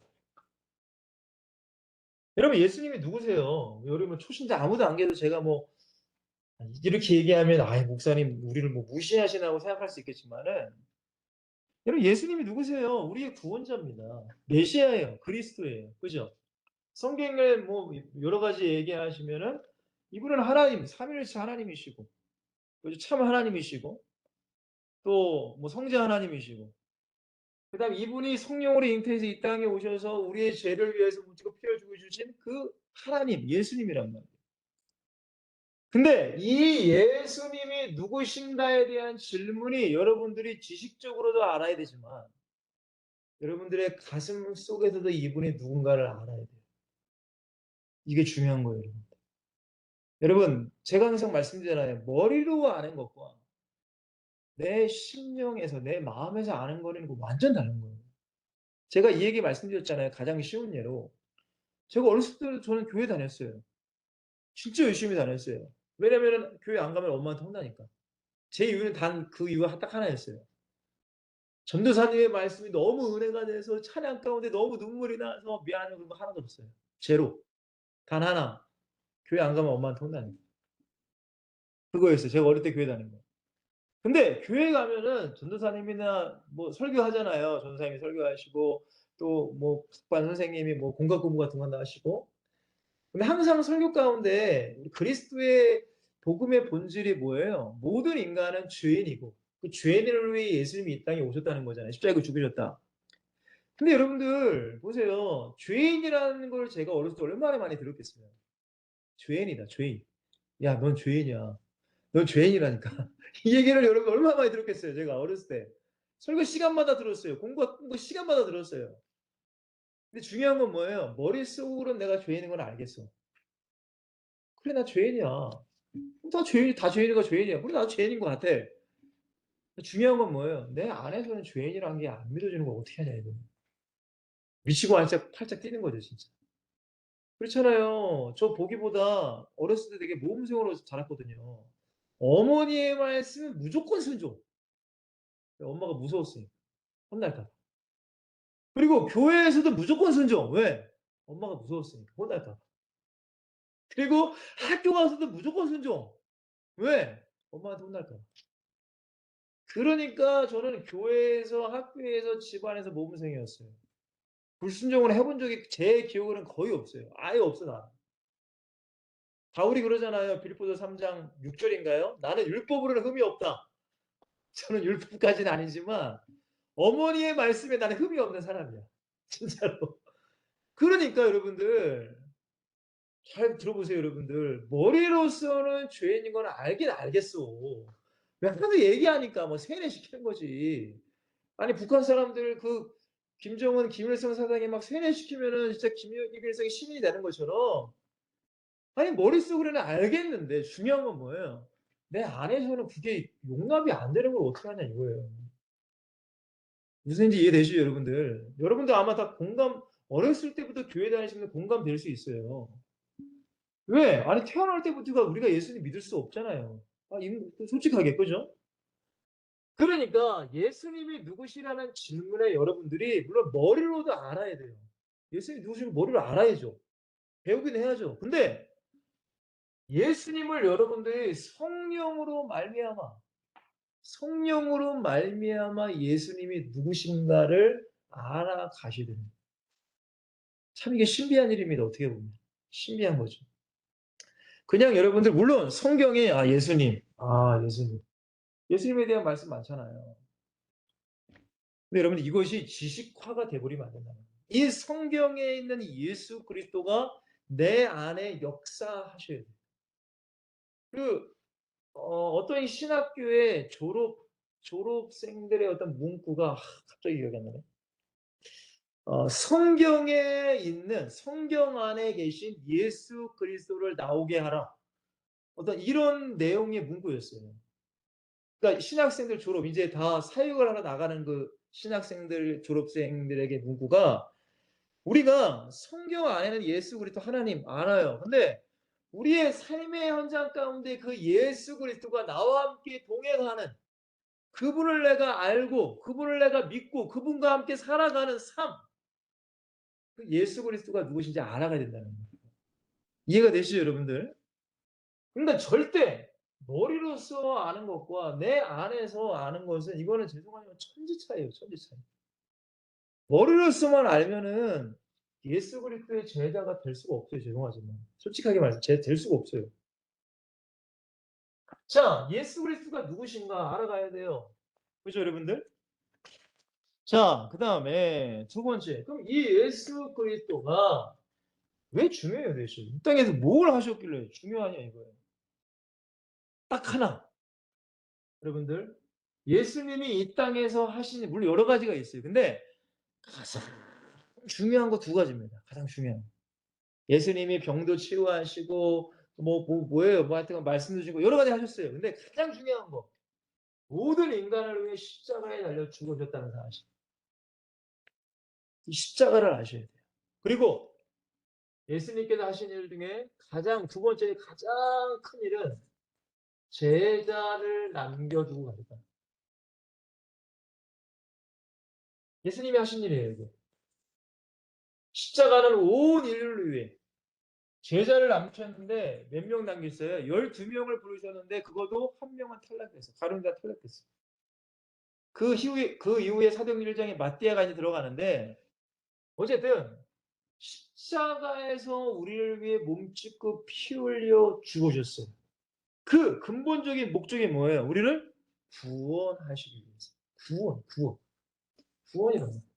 A: 여러분 예수님이 누구세요? 여러분 초신자 아무도 안 계셔도 제가 뭐 이렇게 얘기하면 '아이 목사님 우리를 뭐 무시하시나.'고 생각할 수 있겠지만은 여러분 예수님이 누구세요? 우리의 구원자입니다. 메시아예요. 그리스도예요. 그죠? 성경을 뭐 여러 가지 얘기하시면은 이분은 하나님, 삼위일체 하나님이시고 그죠? 참 하나님이시고 또 뭐 성자 하나님이시고 그다음에 이분이 성령으로 잉태해서 이 땅에 오셔서 우리의 죄를 위해서 묻히고 피 흘려 주신 그 하나님 예수님이란 말이에요. 근데 이 예수님이 누구신가에 대한 질문이 여러분들이 지식적으로도 알아야 되지만 여러분들의 가슴 속에서도 이분이 누군가를 알아야 돼요. 이게 중요한 거예요. 여러분 제가 항상 말씀드리잖아요. 머리로 아는 것과 내 심령에서 내 마음에서 아는 거는 완전 다른 거예요. 제가 이 얘기 말씀드렸잖아요. 가장 쉬운 예로. 제가 어렸을 때 저는 교회 다녔어요. 진짜 열심히 다녔어요. 왜냐면은 교회 안 가면 엄마한테 혼나니까. 제 이유는 단 그 이유가 딱 하나였어요. 전도사님의 말씀이 너무 은혜가 돼서 찬양 가운데 너무 눈물이 나서 미안한 그런 거 하나도 없어요. 제로. 단 하나. 교회 안 가면 엄마한테 혼나는 거. 그거였어요. 제가 어릴 때 교회 다닌 거. 근데 교회 가면은 전도사님이나 뭐 설교하잖아요. 전도사님이 설교하시고 또 뭐 국반 선생님이 뭐 공각 공부 같은 거 하시고. 근데 항상 설교 가운데 우리 그리스도의 복음의 본질이 뭐예요? 모든 인간은 죄인이고 그 죄인을 위해 예수님이 이 땅에 오셨다는 거잖아요. 십자가에 죽으셨다. 근데 여러분들 보세요. 죄인이라는 걸 제가 어렸을 때 얼마나 많이 들었겠어요. 죄인이다, 죄인. 야, 넌 죄인이야. 넌 죄인이라니까. 이 얘기를 여러분 얼마나 많이 들었겠어요. 제가 어렸을 때. 설교 시간마다 들었어요. 공부 시간마다 들었어요. 근데 중요한 건 뭐예요? 머릿속으로는 내가 죄인인 건 알겠어. 그래, 나 죄인이야. 다 죄인이가 죄인이야. 그래, 나도 죄인인 것 같아. 중요한 건 뭐예요? 내 안에서는 죄인이라는 게 안 믿어지는 걸 어떻게 하냐, 이거. 미치고 팔짝 뛰는 거죠, 진짜. 그렇잖아요. 저 보기보다 어렸을 때 되게 모범생으로 자랐거든요. 어머니의 말씀은 무조건 순종. 엄마가 무서웠으니까. 혼날까 봐. 그리고 교회에서도 무조건 순종. 왜? 엄마가 무서웠으니까. 혼날까 봐. 그리고 학교 가서도 무조건 순종. 왜? 엄마한테 혼날까 봐. 그러니까 저는 교회에서, 학교에서, 집안에서 모범생이었어요. 불순종을 해본 적이 제 기억으로는 거의 없어요. 아예 없어, 나. 바울이 그러잖아요. 빌립보서 3장 6절인가요? 나는 율법으로는 흠이 없다. 저는 율법까지는 아니지만 어머니의 말씀에 나는 흠이 없는 사람이야. 진짜로. 그러니까 여러분들 잘 들어보세요, 여러분들. 머리로서는 죄인인 건 알긴 알겠어. 하도 얘기하니까 뭐 세뇌시키는 거지. 아니 북한 사람들 그 김정은, 김일성 사장이 막 세뇌시키면은 진짜 김일성이 시민이 되는 것처럼 아니 머릿속으로는 알겠는데 중요한 건 뭐예요? 내 안에서는 그게 용납이 안 되는 걸 어떻게 하냐 이거예요. 무슨 말인지 이해되시죠, 여러분들? 여러분들 아마 다 어렸을 때부터 교회 다니시면 공감될 수 있어요. 왜? 아니 태어날 때부터가 우리가 예수님 믿을 수 없잖아요. 솔직하게 그죠? 그러니까 예수님이 누구시라는 질문에 여러분들이 물론 머리로도 알아야 돼요. 예수님이 누구신지 머리로 알아야죠. 배우긴 해야죠. 근데 예수님을 여러분들이 성령으로 말미암아 예수님이 누구신가를 알아가셔야 됩니다. 참 이게 신비한 일입니다. 어떻게 보면. 신비한 거죠. 그냥 여러분들 물론 성경에 예수님. 예수님에 대한 말씀 많잖아요. 근데 여러분들 이것이 지식화가 돼 버리면 안 된다는 거예요. 이 성경에 있는 예수 그리스도가 내 안에 역사하셔야 돼요. 어떤 신학교의 졸업생들의 어떤 문구가 갑자기 기억이 안 나네. 성경 안에 계신 예수 그리스도를 나오게 하라. 어떤 이런 내용의 문구였어요. 그러니까 신학생들 졸업 이제 다 사역을 하러 나가는 그 신학생들 졸업생들에게 문구가 우리가 성경 안에는 예수 그리스도 하나님 알아요. 근데 우리의 삶의 현장 가운데 그 예수 그리스도가 나와 함께 동행하는 그분을 내가 알고 그분을 내가 믿고 그분과 함께 살아가는 삶 그 예수 그리스도가 누구신지 알아가야 된다는 거예요. 이해가 되시죠, 여러분들? 그러니까 절대 머리로서 아는 것과 내 안에서 아는 것은 이거는 죄송하지만 천지 차이예요, 천지 차이. 머리로서만 알면은 예수 그리스도의 제자가 될 수가 없어요, 죄송하지만. 솔직하게 말해서 될 수가 없어요. 자, 예수 그리스도가 누구신가 알아가야 돼요. 그죠, 여러분들? 자, 그 다음에 두 번째. 그럼 이 예수 그리스도가 왜 중요해요, 대체? 이 땅에서 뭘 하셨길래 중요하냐, 이거예요. 딱 하나. 여러분들, 예수님이 이 땅에서 하신, 물론 여러 가지가 있어요. 근데 가장 중요한 거 두 가지입니다. 가장 중요한 거. 예수님이 병도 치유하시고, 뭐예요? 뭐 하여튼 말씀도 주시고, 여러 가지 하셨어요. 근데 가장 중요한 거. 모든 인간을 위해 십자가에 달려 죽으셨다는 사실. 이 십자가를 아셔야 돼요. 그리고 예수님께서 하신 일 중에 가장 두 번째 가장 큰 일은 제자를 남겨두고 가셨다. 예수님이 하신 일이에요, 이게. 십자가는 온 인류를 위해 제자를 남기셨는데 몇 명 남겼어요? 12명을 부르셨는데 그것도 한 명은 탈락했어요. 가룟유다 탈락했어요. 그 이후에 사도행전 1장에 마띠아가 이제 들어가는데 어쨌든 십자가에서 우리를 위해 몸짓고 피 흘려 죽으셨어요. 그 근본적인 목적이 뭐예요? 우리를 구원하시기 위해서. 구원이라는 거예요.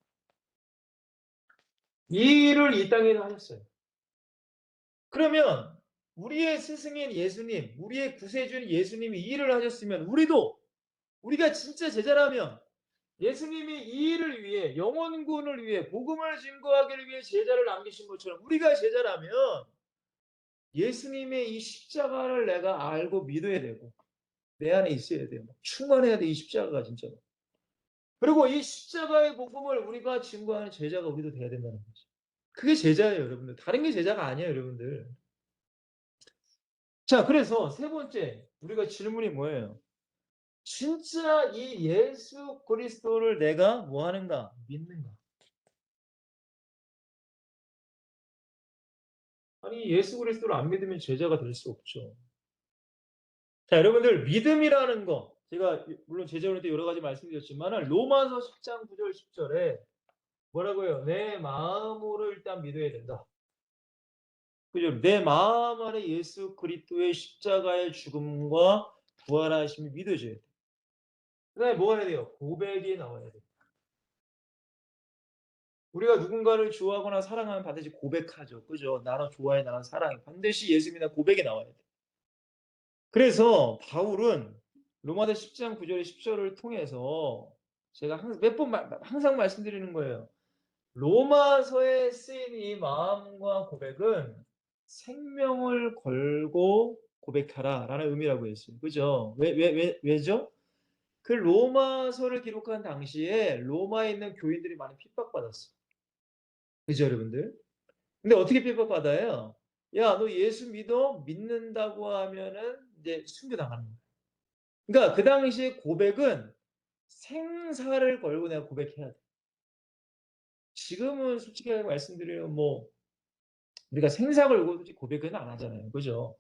A: 이 일을 이 땅에서 하셨어요. 그러면 우리의 스승인 예수님, 우리의 구세주인 예수님이 이 일을 하셨으면 우리가 진짜 제자라면 예수님이 이 일을 위해 영혼구원을 위해 복음을 증거하기를 위해 제자를 남기신 것처럼 우리가 제자라면 예수님의 이 십자가를 내가 알고 믿어야 되고 내 안에 있어야 돼요. 충만해야 돼, 이 십자가가 진짜로. 그리고 이 십자가의 복음을 우리가 증거하는 제자가 우리도 돼야 된다는 거죠. 그게 제자예요, 여러분들. 다른 게 제자가 아니에요, 여러분들. 자, 그래서 세 번째 우리가 질문이 뭐예요? 진짜 이 예수 그리스도를 내가 뭐 하는가? 믿는가? 아니, 예수 그리스도를 안 믿으면 제자가 될 수 없죠. 자, 여러분들 믿음이라는 거 제가 물론 제자일 때 여러 가지 말씀드렸지만 로마서 10장 9절 10절에 뭐라고요? 내 마음으로 일단 믿어야 된다. 그죠? 내 마음 안에 예수 그리스도의 십자가의 죽음과 부활하심이 믿어져야 돼. 그다음에 뭐 해야 돼요? 고백이 나와야 돼. 우리가 누군가를 좋아하거나 사랑하면 반드시 고백하죠. 그죠? 나는 좋아해, 나는 사랑해. 반드시 예수님이나 고백이 나와야 돼. 그래서 바울은 로마서 10장 9절 10절을 통해서 제가 항상 말씀드리는 거예요. 로마서에 쓰인 이 마음과 고백은 생명을 걸고 고백하라 라는 의미라고 했어요. 그죠? 왜죠? 그 로마서를 기록한 당시에 로마에 있는 교인들이 많이 핍박받았어요. 그죠, 여러분들? 근데 어떻게 핍박받아요? 야, 너 예수 믿는다고 하면은 이제 순교당하는 거예요. 그러니까 그 당시에 고백은 생사를 걸고 내가 고백해야 돼. 지금은 솔직하게 말씀드리면 우리가 생사 걸고 솔직히 고백은 안 하잖아요. 그죠?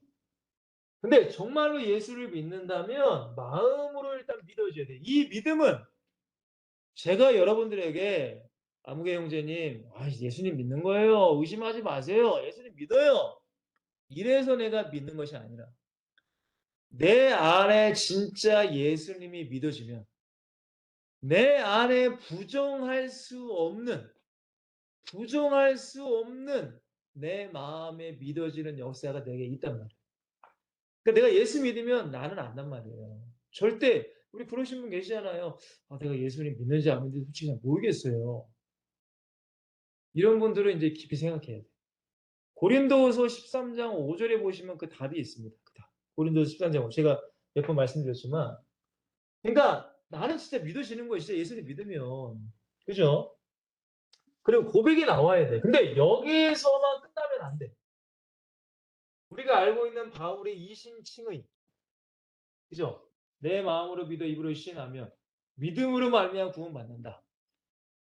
A: 근데 정말로 예수를 믿는다면 마음으로 일단 믿어줘야 돼. 이 믿음은 제가 여러분들에게 아무개 형제님, 예수님 믿는 거예요. 의심하지 마세요. 예수님 믿어요. 이래서 내가 믿는 것이 아니라 내 안에 진짜 예수님이 믿어지면 내 안에 부정할 수 없는 내 마음에 믿어지는 역사가 내게 있단 말이에요. 그러니까 내가 예수 믿으면 나는 안단 말이에요. 절대 우리 그러신 분 계시잖아요. 내가 예수님 믿는지 안 믿는지 솔직히 잘 모르겠어요. 이런 분들은 이제 깊이 생각해야 돼요. 고린도서 13장 5절에 보시면 그 답이 있습니다. 그 답. 고린도서 13장 5. 제가 몇 번 말씀드렸지만 그러니까 나는 진짜 믿어지는 거예요. 진짜 예수님 믿으면. 그죠? 그리고 고백이 나와야 돼. 근데 여기에서만 끝나면 안 돼. 우리가 알고 있는 바울의 이신칭의, 그죠? 내 마음으로 믿어 입으로 시인하면 믿음으로 말미암아 구원받는다.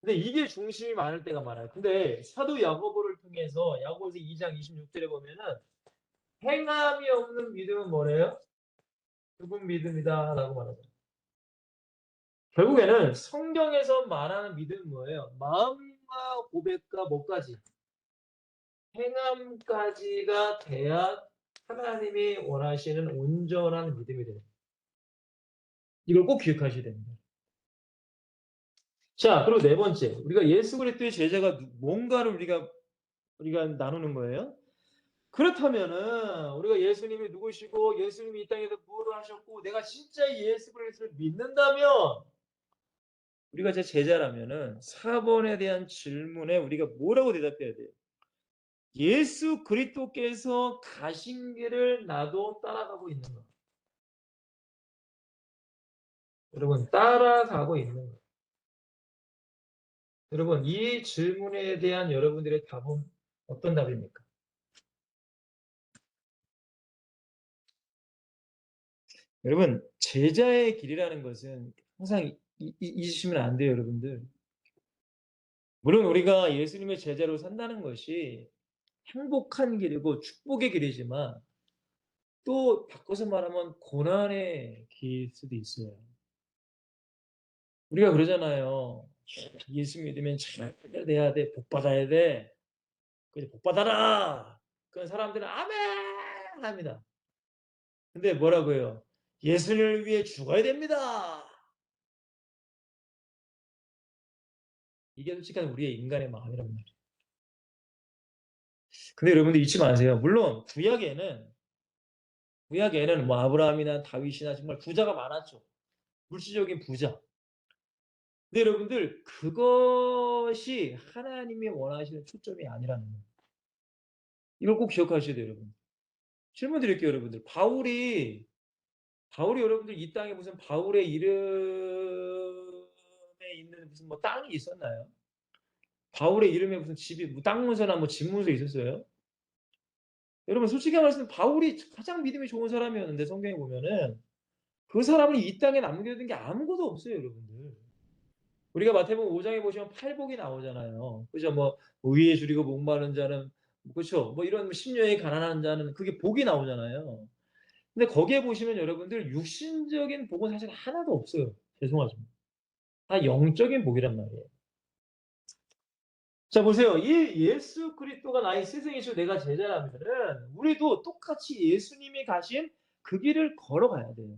A: 근데 이게 중심이 많을 때가 많아요. 근데 사도 야고보를 통해서 야고보서 2장 26절에 보면은 행함이 없는 믿음은 뭐래요? 죽은 믿음이다라고 말하죠. 결국에는 성경에서 말하는 믿음은 뭐예요? 마음과 고백과 뭐까지? 행함까지가 돼야 하나님이 원하시는 온전한 믿음이 돼요. 이걸 꼭 기억하셔야 됩니다. 자, 그리고 네 번째, 우리가 예수 그리스도의 제자가 뭔가를 우리가 나누는 거예요. 그렇다면은 우리가 예수님이 누구시고 예수님이 이 땅에서 무엇을 하셨고 내가 진짜 예수 그리스도를 믿는다면 우리가 제 제자라면은 4번에 대한 질문에 우리가 뭐라고 대답해야 돼요? 예수 그리스도께서 가신 길을 나도 따라가고 있는 거. 여러분, 따라가고 있는 거. 여러분, 이 질문에 대한 여러분들의 답은 어떤 답입니까? 여러분, 제자의 길이라는 것은 항상 잊으시면 안 돼요, 여러분들. 물론 우리가 예수님의 제자로 산다는 것이 행복한 길이고 축복의 길이지만 또 바꿔서 말하면 고난의 길일 수도 있어요. 우리가 그러잖아요. 예수 믿으면 잘 돼야 돼. 복 받아야 돼. 그래서 복 받아라. 그런 사람들은 아멘 합니다. 근데 뭐라고요? 예수를 위해 죽어야 됩니다. 이게 솔직한 우리의 인간의 마음이란 말이에요. 근데 여러분들 잊지 마세요. 물론 구약에는 뭐 아브라함이나 다윗이나 정말 부자가 많았죠. 물질적인 부자. 근데 여러분들 그것이 하나님이 원하시는 초점이 아니라는 거예요. 이걸 꼭 기억하셔야 돼요, 여러분. 질문 드릴게요, 여러분들. 바울이 여러분들 이 땅에 무슨 바울의 이름에 있는 무슨 뭐 땅이 있었나요? 바울의 이름에 무슨 집이 뭐 땅 문서나 뭐 집 문서 있었어요? 여러분 솔직히 말씀 바울이 가장 믿음이 좋은 사람이었는데 성경에 보면은 그 사람은 이 땅에 남겨둔 게 아무것도 없어요, 여러분들. 우리가 마태복음 5장에 보시면 팔복이 나오잖아요. 그죠? 뭐 의에 줄이고 목마른 자는 그렇죠? 뭐 이런 심령이 가난한 자는 그게 복이 나오잖아요. 근데 거기에 보시면 여러분들 육신적인 복은 사실 하나도 없어요. 죄송하지만 다 영적인 복이란 말이에요. 자 보세요. 이 예수 그리스도가 나의 스승이시고 내가 제자라면은 우리도 똑같이 예수님이 가신 그 길을 걸어가야 돼요.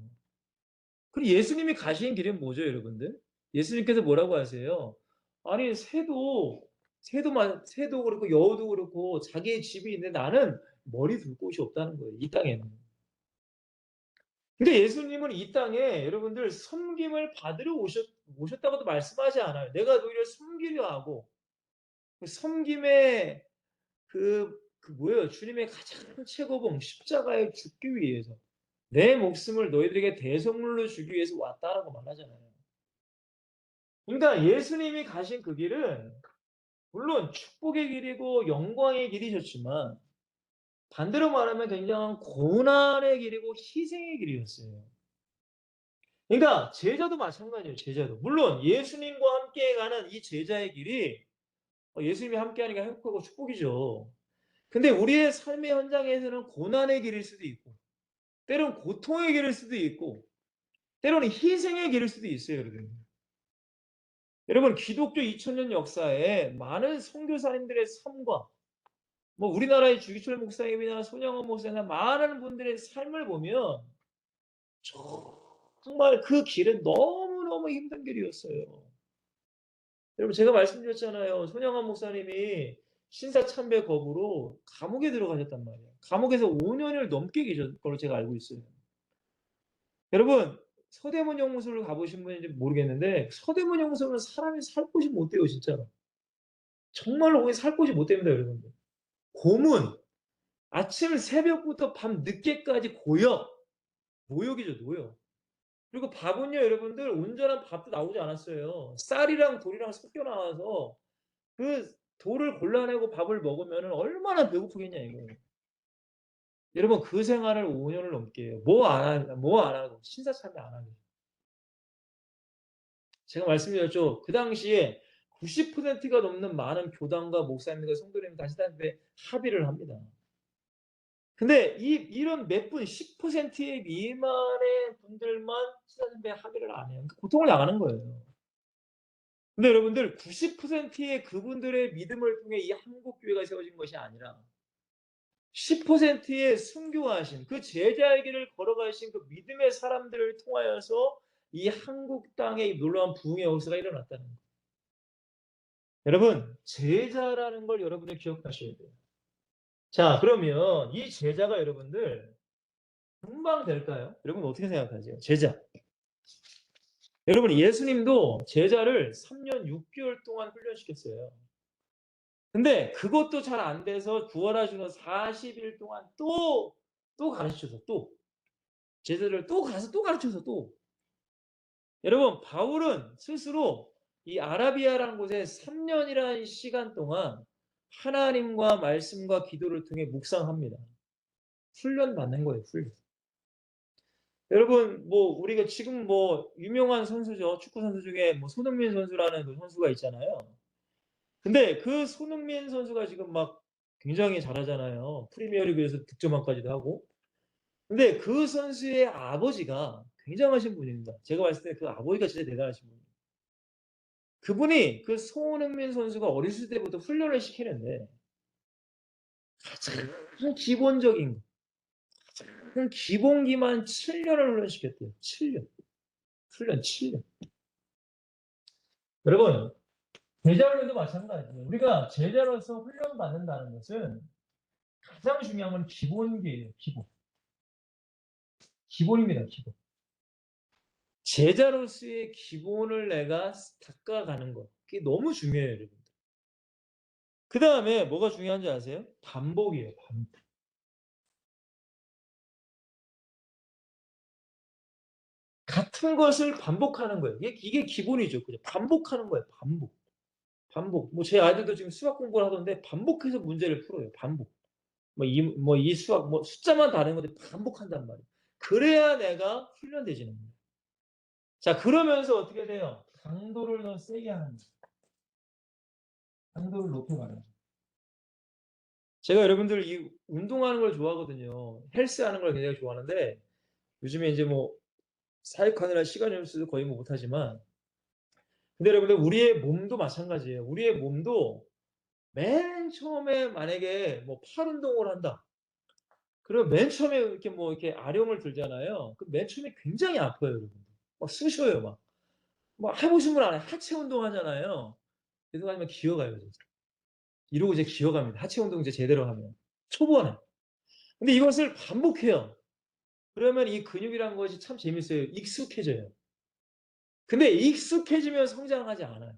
A: 그리고 예수님이 가신 길은 뭐죠, 여러분들? 예수님께서 뭐라고 하세요? 아니 새도 그렇고 여우도 그렇고 자기의 집이 있는데 나는 머리 둘 곳이 없다는 거예요. 이 땅에는. 근데 예수님은 이 땅에 여러분들 섬김을 받으러 오셨다고도 말씀하지 않아요. 내가 너희를 섬기려 하고 그 섬김의 그 뭐예요? 주님의 가장 최고봉 십자가에 죽기 위해서 내 목숨을 너희들에게 대속물로 주기 위해서 왔다라고 말하잖아요. 그러니까 예수님이 가신 그 길은 물론 축복의 길이고 영광의 길이셨지만 반대로 말하면 굉장한 고난의 길이고 희생의 길이었어요. 그러니까 제자도 마찬가지예요. 제자도. 물론 예수님과 함께 가는 이 제자의 길이 예수님이 함께하니까 행복하고 축복이죠. 근데 우리의 삶의 현장에서는 고난의 길일 수도 있고 때로는 고통의 길일 수도 있고 때로는 희생의 길일 수도 있어요. 여러분 기독교 2000년 역사에 많은 선교사님들의 삶과 뭐 우리나라의 주기철 목사님이나 손영원 목사님이나 많은 분들의 삶을 보면 정말 그 길은 너무너무 힘든 길이었어요. 여러분 제가 말씀드렸잖아요. 손영원 목사님이 신사참배 거부로 감옥에 들어가셨단 말이에요. 감옥에서 5년을 넘게 계셨 걸로 제가 알고 있어요. 여러분 서대문 영무소를 가보신 분인지 모르겠는데 서대문 영무소는 사람이 살 곳이 못 돼요, 진짜로. 정말로 거기 살 곳이 못 됩니다, 여러분들. 고문, 아침 새벽부터 밤 늦게까지 고역, 노역이죠, 노역. 그리고 밥은요, 여러분들 온전한 밥도 나오지 않았어요. 쌀이랑 돌이랑 섞여 나와서 그 돌을 골라내고 밥을 먹으면 얼마나 배고프겠냐 이거. 여러분 그 생활을 5년을 넘게 해요. 뭐 안 하고 신사참배 안 하고. 제가 말씀드렸죠. 그 당시에 90%가 넘는 많은 교단과 목사님과 성도님이 다시다시피 합의를 합니다. 근데 이런 몇 분 10%의 미만의 분들만 다시다시피 합의를 안 해요. 그러니까 고통을 당하는 거예요. 근데 여러분들 90%의 그분들의 믿음을 통해 이 한국 교회가 세워진 것이 아니라 10%의 순교하신 그 제자의 길을 걸어가신 그 믿음의 사람들을 통하여서 이 한국 땅에 놀라운 부흥의 역사가 일어났다는 거예요. 여러분, 제자라는 걸 여러분들 기억하셔야 돼요. 자, 그러면 이 제자가 여러분들 금방 될까요? 여러분 어떻게 생각하세요? 제자. 여러분, 예수님도 제자를 3년 6개월 동안 훈련시켰어요. 근데 그것도 잘 안 돼서 부활하시는 40일 동안 또 가르쳐서 제자를 또 가서 또 가르쳐서 또. 여러분, 바울은 스스로 이 아라비아라는 곳에 3년이라는 시간 동안 하나님과 말씀과 기도를 통해 묵상합니다. 훈련 받는 거예요, 훈련. 여러분, 뭐 우리가 지금 뭐 유명한 선수죠. 축구 선수 중에 뭐 손흥민 선수라는 그 선수가 있잖아요. 근데 그 손흥민 선수가 지금 막 굉장히 잘하잖아요. 프리미어리그에서 득점왕까지도 하고. 근데 그 선수의 아버지가 굉장하신 분입니다. 제가 봤을 때 그 아버지가 진짜 대단하신 분이에요. 그분이 그 손흥민 선수가 어렸을 때부터 훈련을 시키는데 가장 기본적인 거, 가장 기본기만 7년을 훈련시켰대요. 7년. 훈련 7년. 여러분, 제자 훈련도 마찬가지예요. 우리가 제자로서 훈련받는다는 것은 가장 중요한 건 기본기예요. 기본. 기본입니다. 기본. 제자로서의 기본을 내가 닦아가는 것. 그게 너무 중요해요, 여러분. 그 다음에 뭐가 중요한지 아세요? 반복이에요. 반복. 같은 것을 반복하는 거예요. 이게 기본이죠. 그죠? 반복하는 거예요. 반복. 반복. 뭐 제 아이들도 지금 수학 공부를 하던데 반복해서 문제를 풀어요. 반복. 이 수학, 뭐 숫자만 다른 건데 반복한단 말이에요. 그래야 내가 훈련되지는 거예요. 자, 그러면서 어떻게 돼요? 강도를 더 세게 하는 거예요. 강도를 높여가는 거예요. 제가 여러분들 이 운동하는 걸 좋아하거든요. 헬스하는 걸 굉장히 좋아하는데 요즘에 이제 뭐 사역하느라 시간이 없어서 거의 뭐 못하지만 근데 여러분들 우리의 몸도 마찬가지예요. 우리의 몸도 맨 처음에 만약에 뭐 팔 운동을 한다. 그러면 맨 처음에 이렇게 뭐 이렇게 아령을 들잖아요. 그 맨 처음에 굉장히 아파요, 여러분. 막 쑤셔요, 막. 막 해보신 분 알아요. 하체 운동 하잖아요. 그래서 하면 기어가요, 진짜. 이러고 이제 기어갑니다. 하체 운동 이제 제대로 하면. 초반에. 근데 이것을 반복해요. 그러면 이 근육이란 것이 참 재밌어요. 익숙해져요. 근데 익숙해지면 성장하지 않아요.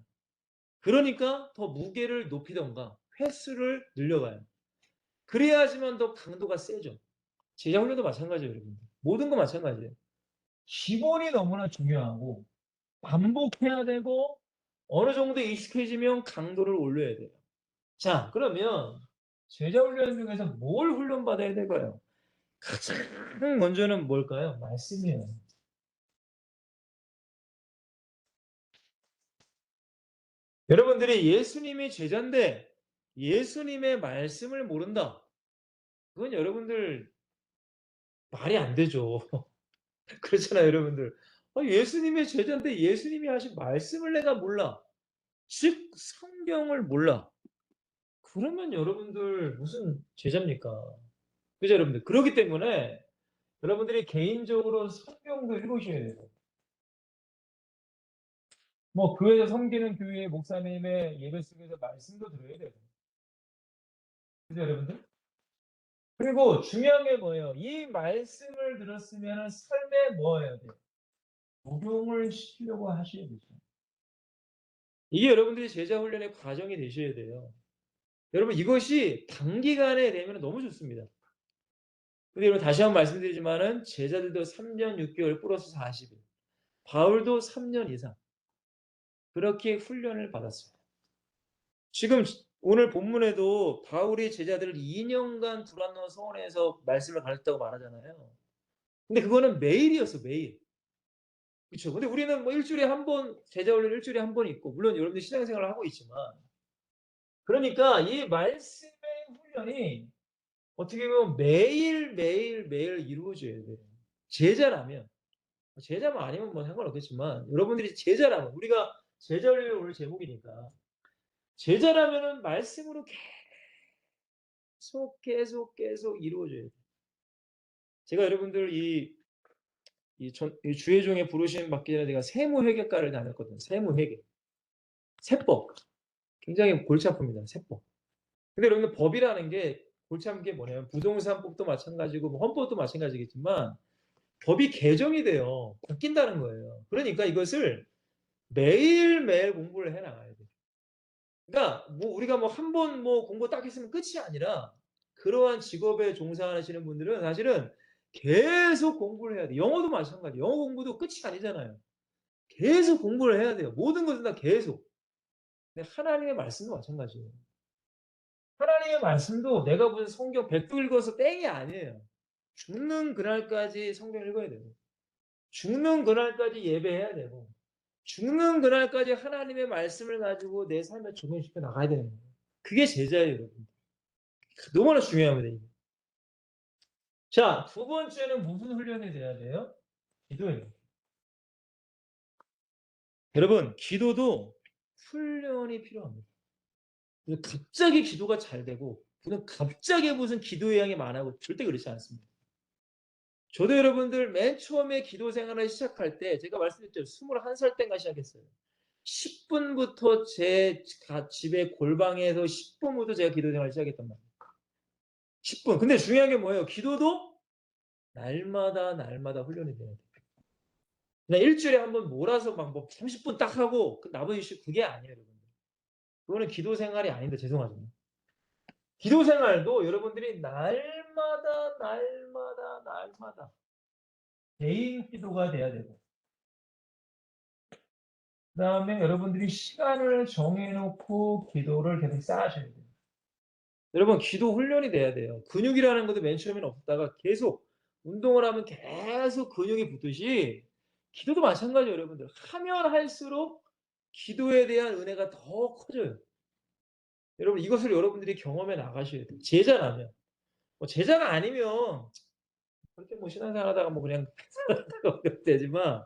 A: 그러니까 더 무게를 높이던가 횟수를 늘려가요. 그래야지만 더 강도가 세죠. 제자 훈련도 마찬가지예요, 여러분들. 모든 거 마찬가지예요. 기본이 너무나 중요하고 반복해야 되고 어느 정도 익숙해지면 강도를 올려야 돼요. 자, 그러면 제자 훈련 중에서 뭘 훈련받아야 될까요? 가장 먼저는 뭘까요? 말씀이에요. 여러분들이 예수님이 제자인데 예수님의 말씀을 모른다. 그건 여러분들 말이 안 되죠. 그렇잖아요, 여러분들. 예수님의 제자인데 예수님이 하신 말씀을 내가 몰라. 즉 성경을 몰라. 그러면 여러분들 무슨 제자입니까? 그죠, 여러분들? 그렇기 때문에 여러분들이 개인적으로 성경도 읽으셔야 돼요. 뭐 교회에서 섬기는 교회 목사님의 예배 속에서 말씀도 들어야 돼요. 그죠, 여러분들? 그리고 중요한 게 뭐예요? 이 말씀을 들었으면 삶에 뭐 해야 돼요? 적용을 시키려고 하셔야 되죠. 이게 여러분들이 제자 훈련의 과정이 되셔야 돼요. 여러분 이것이 단기간에 되면 너무 좋습니다. 근데 여러분 다시 한번 말씀드리지만은 제자들도 3년 6개월 플러스 40일. 바울도 3년 이상 그렇게 훈련을 받았습니다. 지금 오늘 본문에도 바울이 제자들을 2년간 두란노 서원에서 말씀을 가르쳤다고 말하잖아요. 근데 그거는 매일이었어, 매일. 그쵸. 근데 우리는 뭐 일주일에 한 번 제자 훈련 일주일에 한 번 있고 물론 여러분들이 신앙생활을 하고 있지만 그러니까 이 말씀의 훈련이 어떻게 보면 매일 이루어져야 돼요. 제자라면. 제자만 아니면 뭐 상관없겠지만 여러분들이 제자라면 우리가 제자 훈련이 오늘 제목이니까 제자라면은 말씀으로 계속 이루어져야 돼요. 제가 여러분들 이 주의종에 부르심 받기 전에 제가 세무회계과를 다녔거든요. 세무회계. 세법. 굉장히 골치 아픕니다. 세법. 근데 여러분들 법이라는 게 골치 아픈 게 뭐냐면 부동산법도 마찬가지고 뭐 헌법도 마찬가지겠지만 법이 개정이 돼요. 바뀐다는 거예요. 그러니까 이것을 매일매일 공부를 해 나가야 돼요. 그러니까 뭐 우리가 뭐 한 번 뭐 공부 딱 했으면 끝이 아니라 그러한 직업에 종사하시는 분들은 사실은 계속 공부를 해야 돼요. 영어도 마찬가지예요. 영어 공부도 끝이 아니잖아요. 계속 공부를 해야 돼요. 모든 것은 다 계속. 근데 하나님의 말씀도 마찬가지예요. 하나님의 말씀도 내가 무슨 성경 100도 읽어서 땡이 아니에요. 죽는 그날까지 성경 읽어야 되고 죽는 그날까지 예배해야 되고 죽는 그날까지 하나님의 말씀을 가지고 내 삶에 적용시켜 나가야 되는 거예요. 그게 제자예요, 여러분. 너무나 중요합니다. 이게. 자, 두 번째는 무슨 훈련이 돼야 돼요? 기도예요. 여러분, 기도도 훈련이 필요합니다. 갑자기 기도가 잘 되고 갑자기 무슨 기도의 양이 많아고 절대 그렇지 않습니다. 저도 여러분들 맨 처음에 기도 생활을 시작할 때 제가 말씀드렸죠. 21살 때인가 시작했어요. 10분부터 제 집에 골방에서 10분부터 제가 기도 생활을 시작했단 말이에요. 10분. 근데 중요한 게 뭐예요? 기도도 날마다 훈련이 돼야 돼요. 그냥 일주일에 한 번 몰아서 막 뭐 30분 딱 하고 나머지 그게 아니에요, 여러분. 그거는 기도 생활이 아닌데 죄송하지만. 기도 생활도 여러분들이 날마다 개인 기도가 돼야 되고 그다음에 여러분들이 시간을 정해 놓고 기도를 계속 쌓으셔야 돼요. 여러분 기도 훈련이 돼야 돼요. 근육이라는 것도 맨 처음에는 없다가 계속 운동을 하면 계속 근육이 붙듯이 기도도 마찬가지예요, 여러분들. 하면 할수록 기도에 대한 은혜가 더 커져요. 여러분 이것을 여러분들이 경험해 나가셔야 돼요. 제자라면. 뭐 제자가 아니면 그렇게 뭐 신앙생활 하다가 뭐 그냥 되지만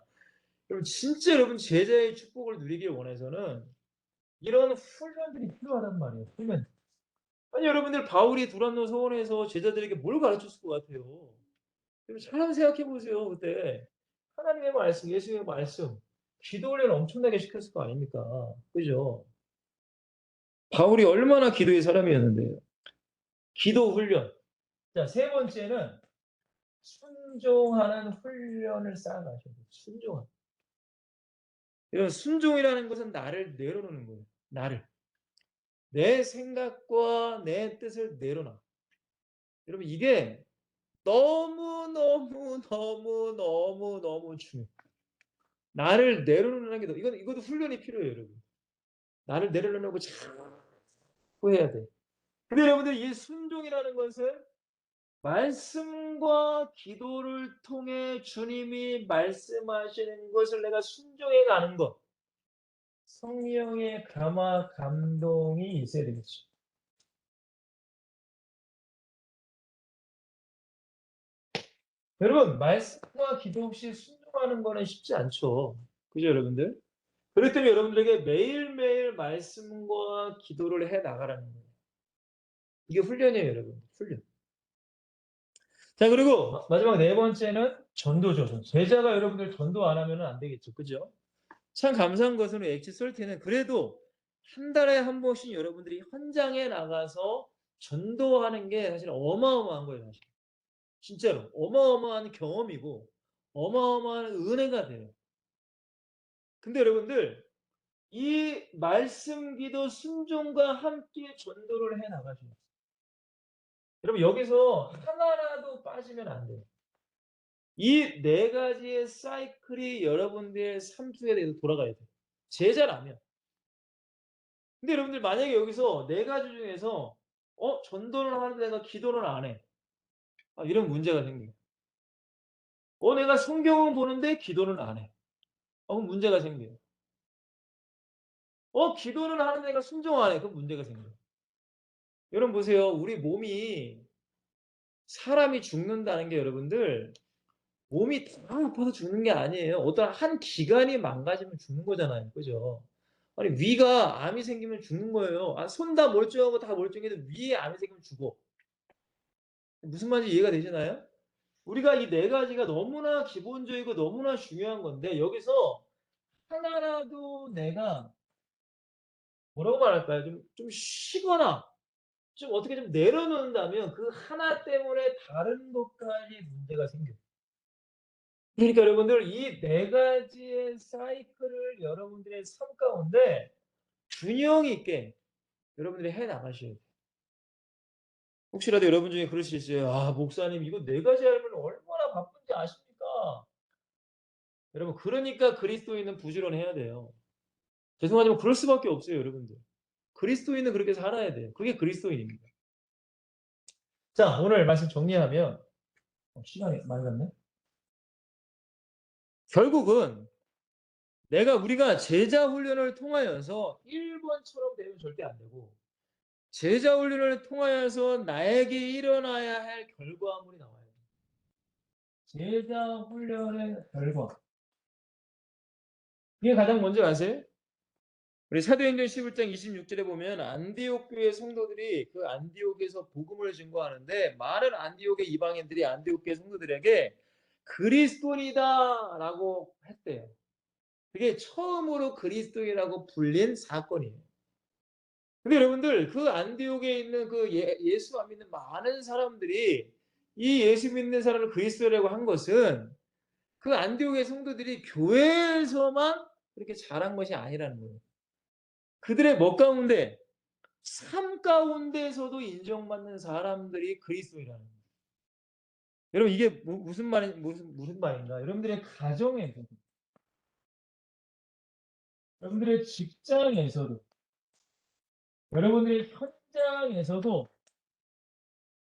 A: 여러분 진짜 여러분 제자의 축복을 누리길 원해서는 이런 훈련들이 필요하단 말이에요. 훈련. 아니 여러분들 바울이 두란노 서원에서 제자들에게 뭘 가르쳤을 것 같아요? 여러분 잘 생각해 보세요. 그때 하나님의 말씀, 예수의 말씀, 기도 훈련 엄청나게 시켰을 거 아닙니까? 그죠? 바울이 얼마나 기도의 사람이었는데요. 기도 훈련. 자, 세 번째는 순종하는 훈련을 쌓아가셔야 돼요. 순종하는. 이런 순종이라는 것은 나를 내려놓는 거예요. 나를. 내 생각과 내 뜻을 내려놔. 여러분 이게 너무 중요해요. 나를 내려놓는 게 이것도 훈련이 필요해요, 여러분. 나를 내려놓는 거 자꾸 해야 돼. 근데 여러분들 이 순종이라는 것은 말씀과 기도를 통해 주님이 말씀하시는 것을 내가 순종해 가는 것. 성령의 감화 감동이 있어야 되겠죠. 여러분 말씀과 기도 없이 순종하는 거는 쉽지 않죠. 그죠 여러분들? 그렇기 때문에 여러분들에게 매일매일 말씀과 기도를 해 나가라는 거예요. 이게 훈련이에요 여러분. 훈련. 자 그리고 마지막 네 번째는 전도죠. 제자가 여러분들 전도 안 하면 안 되겠죠. 그죠? 참 감사한 것은 엑지솔티는 그래도 한 달에 한 번씩 여러분들이 현장에 나가서 전도하는 게 사실 어마어마한 거예요. 사실. 진짜로 어마어마한 경험이고 어마어마한 은혜가 돼요. 근데 여러분들 이 말씀 기도 순종과 함께 전도를 해 나가셔야 돼요. 여러분 여기서 하나라도 빠지면 안 돼요. 이 네 가지의 사이클이 여러분들의 삶 속에 대해서 돌아가야 돼요. 제자라면. 근데 여러분들 만약에 여기서 네 가지 중에서 전도를 하는데 내가 기도를 안 해. 이런 문제가 생겨요. 내가 성경은 보는데 기도는 안 해. 그럼 문제가 생겨요. 기도는 하는 애가 순종 안 해. 그럼 문제가 생겨요. 여러분 보세요. 우리 몸이 사람이 죽는다는 게 여러분들 몸이 다 아파서 죽는 게 아니에요. 어떤 한 기관이 망가지면 죽는 거잖아요. 그죠? 아니 위가 암이 생기면 죽는 거예요. 손 다 멀쩡하고 다 멀쩡해도 위에 암이 생기면 죽어. 무슨 말인지 이해가 되시나요? 우리가 이 네 가지가 너무나 기본적이고 너무나 중요한 건데 여기서 하나라도 내가 뭐라고 말할까요? 좀 쉬거나 좀 어떻게 좀 내려놓는다면 그 하나 때문에 다른 것까지 문제가 생겨요. 그러니까 여러분들 이 네 가지의 사이클을 여러분들의 삶 가운데 균형 있게 여러분들이 해 나가셔야 돼요. 혹시라도 여러분 중에 그러실 수 있어요. 목사님 이거 네 가지 하려면 얼마나 바쁜지 아십니까? 여러분 그러니까 그리스도인은 부지런해야 돼요. 죄송하지만 그럴 수밖에 없어요, 여러분들. 그리스도인은 그렇게 살아야 돼요. 그게 그리스도인입니다. 자, 오늘 말씀 정리하면 시간이 많이 갔네. 결국은 우리가 제자 훈련을 통하여서 1번처럼 되면 절대 안 되고 제자 훈련을 통하여서 나에게 일어나야 할 결과물이 나와야 돼요. 제자 훈련의 결과. 이게 가장 먼저 아세요? 우리 사도행전 11장 26절에 보면 안디옥 교회 성도들이 그 안디옥에서 복음을 증거하는데 많은 안디옥의 이방인들이 안디옥 교회 성도들에게 그리스도인이다라고 했대요. 그게 처음으로 그리스도인이라고 불린 사건이에요. 근데 여러분들 그 안디옥에 있는 그 예수 안 믿는 많은 사람들이 이 예수 믿는 사람을 그리스도라고 한 것은 그 안디옥의 성도들이 교회에서만 그렇게 잘한 것이 아니라는 거예요. 그들의 뭐 가운데 삶 가운데서도 인정받는 사람들이 그리스도인이라는 거예요. 여러분 이게 무슨 말인가? 여러분들의 가정에서도, 여러분들의 직장에서도, 여러분들의 현장에서도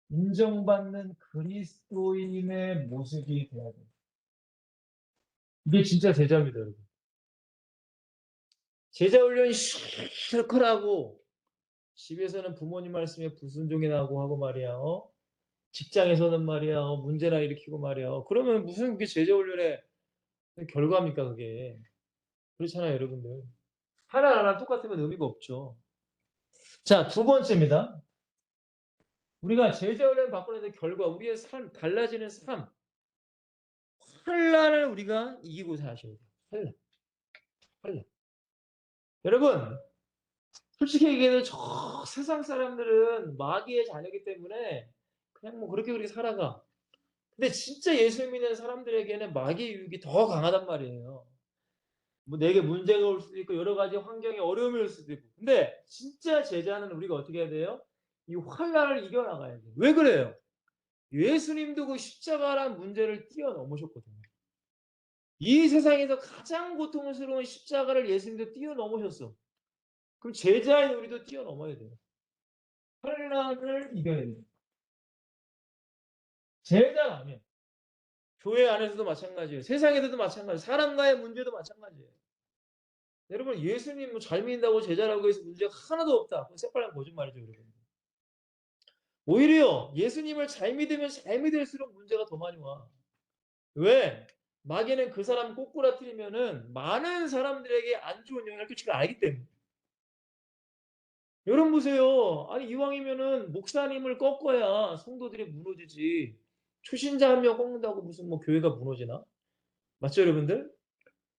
A: 인정받는 그리스도인의 모습이 돼야 돼요. 이게 진짜 제자입니다, 여러분. 제자 훈련 실컷 하고 집에서는 부모님 말씀에 불순종이나고 하고 말이야. 직장에서는 말이야. 문제나 일으키고 말이야. 그러면 무슨 그게 제자 훈련의 결과입니까, 그게. 그렇잖아요, 여러분들. 하나하나 똑같으면 의미가 없죠. 자, 두 번째입니다. 우리가 제자 훈련 받고 나서 결과, 우리의 삶, 달라지는 삶, 환란을 우리가 이기고 사셔야 돼요. 환란, 환란. 여러분, 솔직히 얘기해서 저 세상 사람들은 마귀의 자녀이기 때문에 그냥 뭐 그렇게 살아가. 근데 진짜 예수 믿는 사람들에게는 마귀의 유혹이 더 강하단 말이에요. 뭐 내게 문제가 올 수도 있고 여러 가지 환경에 어려움이 올 수도 있고. 근데 진짜 제자는 우리가 어떻게 해야 돼요? 이 환란을 이겨나가야 돼요. 왜 그래요? 예수님도 그 십자가란 문제를 뛰어넘으셨거든요. 이 세상에서 가장 고통스러운 십자가를 예수님도 뛰어넘으셨어. 그럼 제자인 우리도 뛰어넘어야 돼요. 환란을 이겨야 돼요. 제자라면 교회 안에서도 마찬가지예요. 세상에서도 마찬가지예요. 사람과의 문제도 마찬가지예요. 여러분 예수님 잘 믿는다고 제자라고 해서 문제가 하나도 없다. 그건 새빨간 거짓말이죠, 여러분. 오히려 예수님을 잘 믿으면 잘 믿을수록 문제가 더 많이 와. 왜? 마귀는 그 사람 꼬꾸라뜨리면은 많은 사람들에게 안 좋은 영향을 끼칠 걸 알기 때문에. 여러분 보세요. 아니 이왕이면은 목사님을 꺾어야 성도들이 무너지지. 초신자 한 명 꺾는다고 무슨 뭐 교회가 무너지나? 맞죠, 여러분들?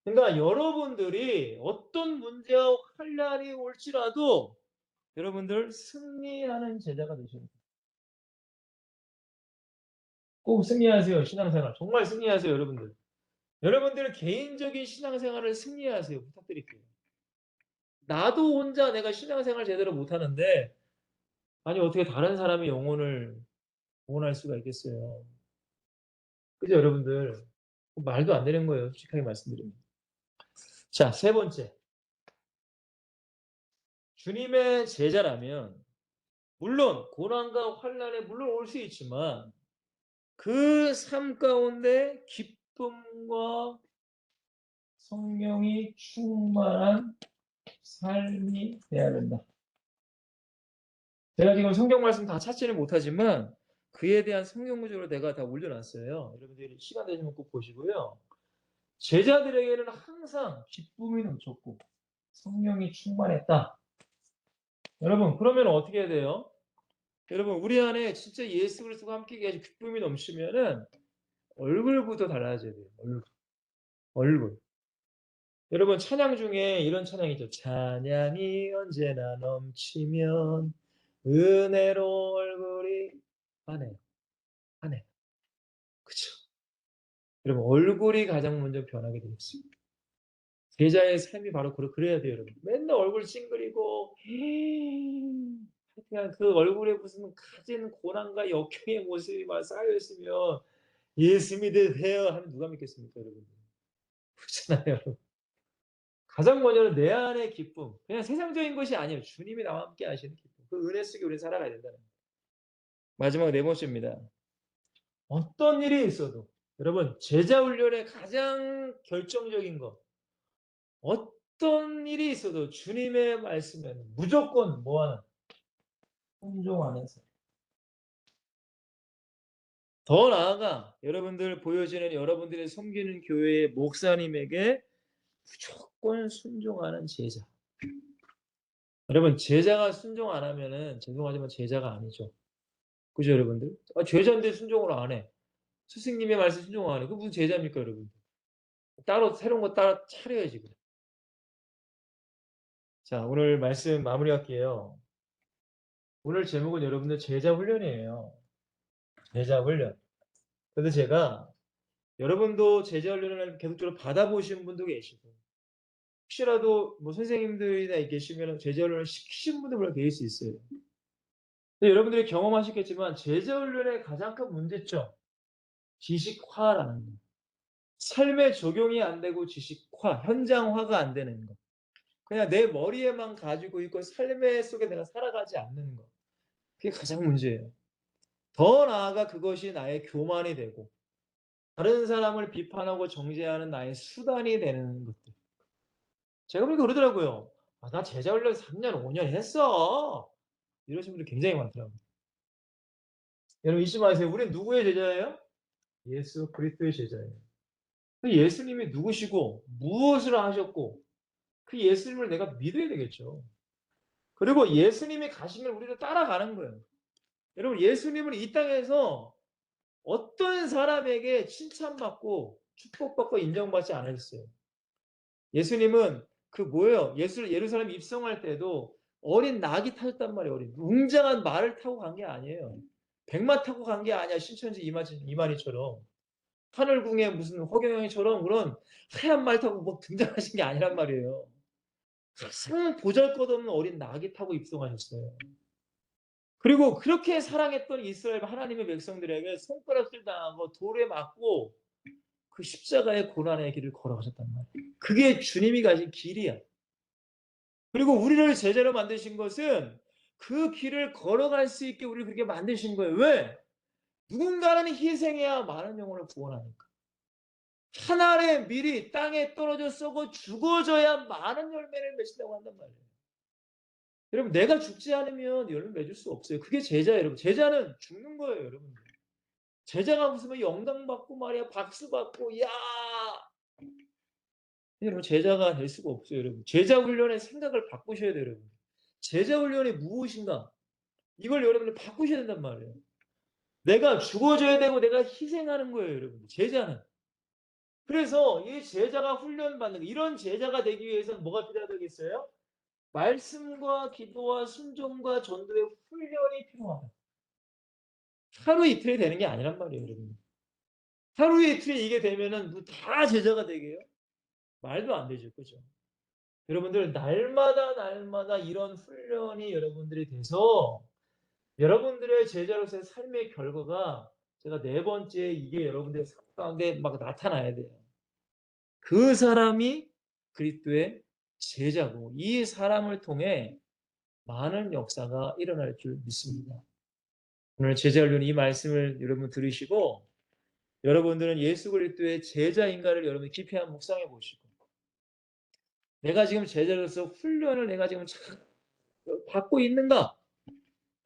A: 그러니까 여러분들이 어떤 문제와 환란이 올지라도 여러분들 승리하는 제자가 되셔야 돼요. 꼭 승리하세요, 신앙생활. 정말 승리하세요, 여러분들. 여러분들 개인적인 신앙생활을 승리하세요. 부탁드릴게요. 나도 혼자 내가 신앙생활 제대로 못하는데 아니 어떻게 다른 사람의 영혼을 구원할 수가 있겠어요. 그죠, 여러분들? 말도 안 되는 거예요, 솔직하게 말씀드리면. 자, 세 번째. 주님의 제자라면 물론 고난과 환난에 물론 올 수 있지만 그 삶 가운데 기쁨과 성령이 충만한 삶이 돼야 된다. 제가 지금 성경 말씀 다 찾지는 못하지만 그에 대한 성경 구절을 내가 다 올려놨어요. 여러분들이 시간 되시면 꼭 보시고요. 제자들에게는 항상 기쁨이 넘쳤고 성령이 충만했다. 여러분 그러면 어떻게 해야 돼요? 여러분 우리 안에 진짜 예수 그리스도와 함께 계신 기쁨이 넘치면은 얼굴부터 달라져야 돼요. 얼굴. 여러분 찬양 중에 이런 찬양이죠. 찬양이 언제나 넘치면 은혜로 얼굴이 환해요. 환해요. 그쵸? 여러분 얼굴이 가장 먼저 변하게 되어 있습니다. 제자의 삶이 바로 그래야 돼요, 여러분. 맨날 얼굴 찡그리고 그냥 그 얼굴에 무슨 가진 고난과 역경의 모습이 막 쌓여 있으면 예수 믿으세요 하면 누가 믿겠습니까, 여러분? 그렇잖아요, 여러분. 가장 먼저는 내 안의 기쁨. 그냥 세상적인 것이 아니에요. 주님이 나와 함께 하시는 기쁨. 그 은혜 속에 우리는 살아가야 된다는 거예요. 마지막 네 번째입니다. 어떤 일이 있어도 여러분 제자 훈련의 가장 결정적인 것 어떤 일이 있어도 주님의 말씀에는 무조건 뭐하는 순종하는 삶. 더 나아가 여러분들 보여지는 여러분들의 섬기는 교회의 목사님에게 무조건 순종하는 제자. 여러분 제자가 순종 안 하면은 죄송하지만 제자가 아니죠. 그죠 여러분들? 제자인데 순종을 안 해. 스승님의 말씀 순종 안 해. 그 무슨 제자입니까 여러분? 따로 새로운 거 따로 차려야지. 그래. 자 오늘 말씀 마무리할게요. 오늘 제목은 여러분들 제자 훈련이에요. 제자 훈련. 그래서 제가 여러분도 제자 훈련을 계속적으로 받아보신 분도 계시고 혹시라도 뭐 선생님들이나 계시면 제자 훈련을 시키신 분도 물론 계실 수 있어요. 근데 여러분들이 경험하셨겠지만 제자 훈련의 가장 큰 문제점 지식화라는 거. 삶에 적용이 안 되고 지식화, 현장화가 안 되는 거. 그냥 내 머리에만 가지고 있고 삶의 속에 내가 살아가지 않는 거. 그게 가장 문제예요. 더 나아가 그것이 나의 교만이 되고 다른 사람을 비판하고 정죄하는 나의 수단이 되는 것들. 제가 보니까 그러더라고요. 나 제자 훈련 3년, 5년 했어. 이러신 분들 굉장히 많더라고요. 여러분 잊지 마세요. 우리는 누구의 제자예요? 예수 그리스도의 제자예요. 그 예수님이 누구시고 무엇을 하셨고 그 예수님을 내가 믿어야 되겠죠. 그리고 예수님이 가시면 우리도 따라가는 거예요. 여러분 예수님은 이 땅에서 어떤 사람에게 칭찬받고 축복받고 인정받지 않으셨어요. 예수님은 그 뭐예요? 예루살렘 입성할 때도 어린 낙이 타셨단 말이에요. 웅장한 말을 타고 간 게 아니에요. 백마 타고 간 게 아니야. 신천지 이만희처럼. 하늘궁에 무슨 허경영처럼 그런 하얀 말 타고 뭐 등장하신 게 아니란 말이에요. 가장 보잘것없는 어린 낙이 타고 입성하셨어요. 그리고 그렇게 사랑했던 이스라엘 하나님의 백성들에게 손가락질 당하고 돌에 맞고 그 십자가의 고난의 길을 걸어가셨단 말이에요. 그게 주님이 가신 길이야. 그리고 우리를 제자로 만드신 것은 그 길을 걸어갈 수 있게 우리를 그렇게 만드신 거예요. 왜? 누군가는 희생해야 많은 영혼을 구원하니까. 하나의 밀이 땅에 떨어져 썩어 죽어져야 많은 열매를 맺힌다고 한단 말이에요. 여러분 내가 죽지 않으면 열매 맺을 수 없어요. 그게 제자예요. 여러분. 제자는 죽는 거예요. 여러분. 제자가 무슨 뭐 영광 받고 말이야 박수 받고 야 여러분 제자가 될 수가 없어요. 여러분. 제자 훈련의 생각을 바꾸셔야 돼요. 여러분. 제자 훈련이 무엇인가? 이걸 여러분이 바꾸셔야 된단 말이에요. 내가 죽어줘야 되고 내가 희생하는 거예요. 여러분. 제자는. 그래서 이 제자가 훈련받는 이런 제자가 되기 위해서는 뭐가 필요하겠어요? 말씀과 기도와 순종과 전도의 훈련이 필요하다. 하루 이틀이 되는 게 아니란 말이에요, 여러분. 하루 이틀이 이게 되면은 다 제자가 되게요? 말도 안 되죠, 그죠? 여러분들 날마다 이런 훈련이 여러분들이 돼서 여러분들의 제자로서의 삶의 결과가 제가 네 번째 이게 여러분들의 삶 가운데 막 나타나야 돼요. 그 사람이 그리스도의 제자고 이 사람을 통해 많은 역사가 일어날 줄 믿습니다. 오늘 제자 훈련 이 말씀을 여러분 들으시고 여러분들은 예수 그리스도의 제자인가를 여러분 깊이 한번 묵상해 보시고 내가 지금 제자로서 훈련을 내가 지금 잘 받고 있는가?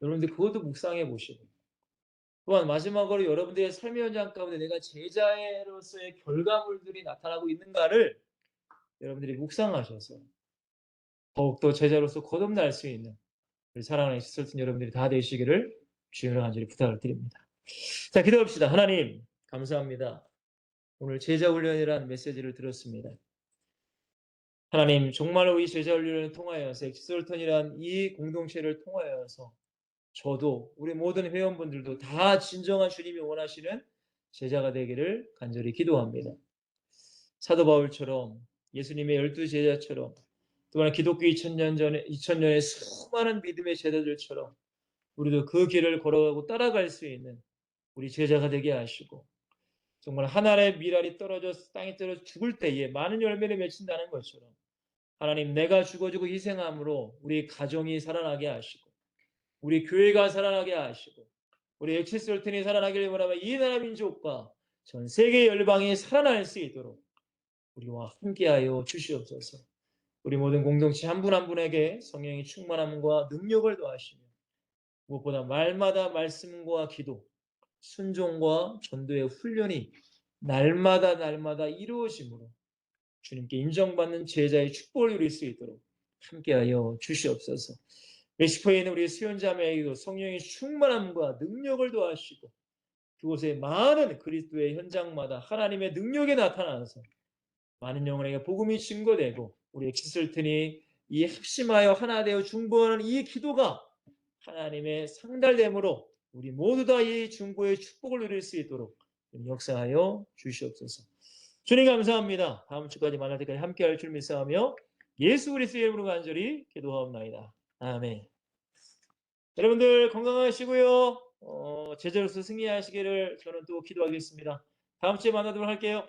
A: 여러분들 그것도 묵상해 보시고, 또한 마지막으로 여러분들의 삶의 현장 가운데 내가 제자로서의 결과물들이 나타나고 있는가를 여러분들이 묵상하셔서 더욱더 제자로서 거듭날 수 있는 우리 사랑하는 시설팀 여러분들이 다 되시기를 주님으로 간절히 부탁을 드립니다. 자, 기도합시다. 하나님 감사합니다. 오늘 제자훈련이라는 메시지를 들었습니다. 하나님 정말로 이 제자훈련을 통하여서 엑시솔턴이란 이 공동체를 통하여서 저도 우리 모든 회원분들도 다 진정한 주님이 원하시는 제자가 되기를 간절히 기도합니다. 사도 바울처럼 예수님의 12 제자처럼 또한 기독교 2000년의 수많은 믿음의 제자들처럼 우리도 그 길을 걸어가고 따라갈 수 있는 우리 제자가 되게 하시고, 정말 한 알의 밀알이 떨어져 땅에 떨어져 죽을 때에 많은 열매를 맺힌다는 것처럼 하나님 내가 죽어주고 희생함으로 우리 가정이 살아나게 하시고 우리 교회가 살아나게 하시고 우리 엑시솔튼이 살아나기를 원하며 이 나라 민족과 전 세계 열방이 살아날 수 있도록 우리와 함께하여 주시옵소서. 우리 모든 공동체 한 분 한 분에게 성령의 충만함과 능력을 더하시며 무엇보다 말마다 말씀과 기도, 순종과 전도의 훈련이 날마다 이루어짐으로 주님께 인정받는 제자의 축복을 누릴 수 있도록 함께하여 주시옵소서. 멕시코에 있는 우리 수연자매에게도 성령의 충만함과 능력을 더하시고 그곳에 많은 그리스도의 현장마다 하나님의 능력이 나타나서 많은 영혼에게 복음이 증거되고 우리 엑시슬튼이 이 합심하여 하나 되어 중보하는 이 기도가 하나님의 상달됨으로 우리 모두 다 이 중보의 축복을 누릴 수 있도록 역사하여 주시옵소서. 주님 감사합니다. 다음 주까지 만날 때까지 함께할 줄 믿사하며 예수 그리스도의 이름으로 간절히 기도하옵나이다. 아멘. 여러분들 건강하시고요. 제자로서 승리하시기를 저는 또 기도하겠습니다. 다음 주에 만나도록 할게요.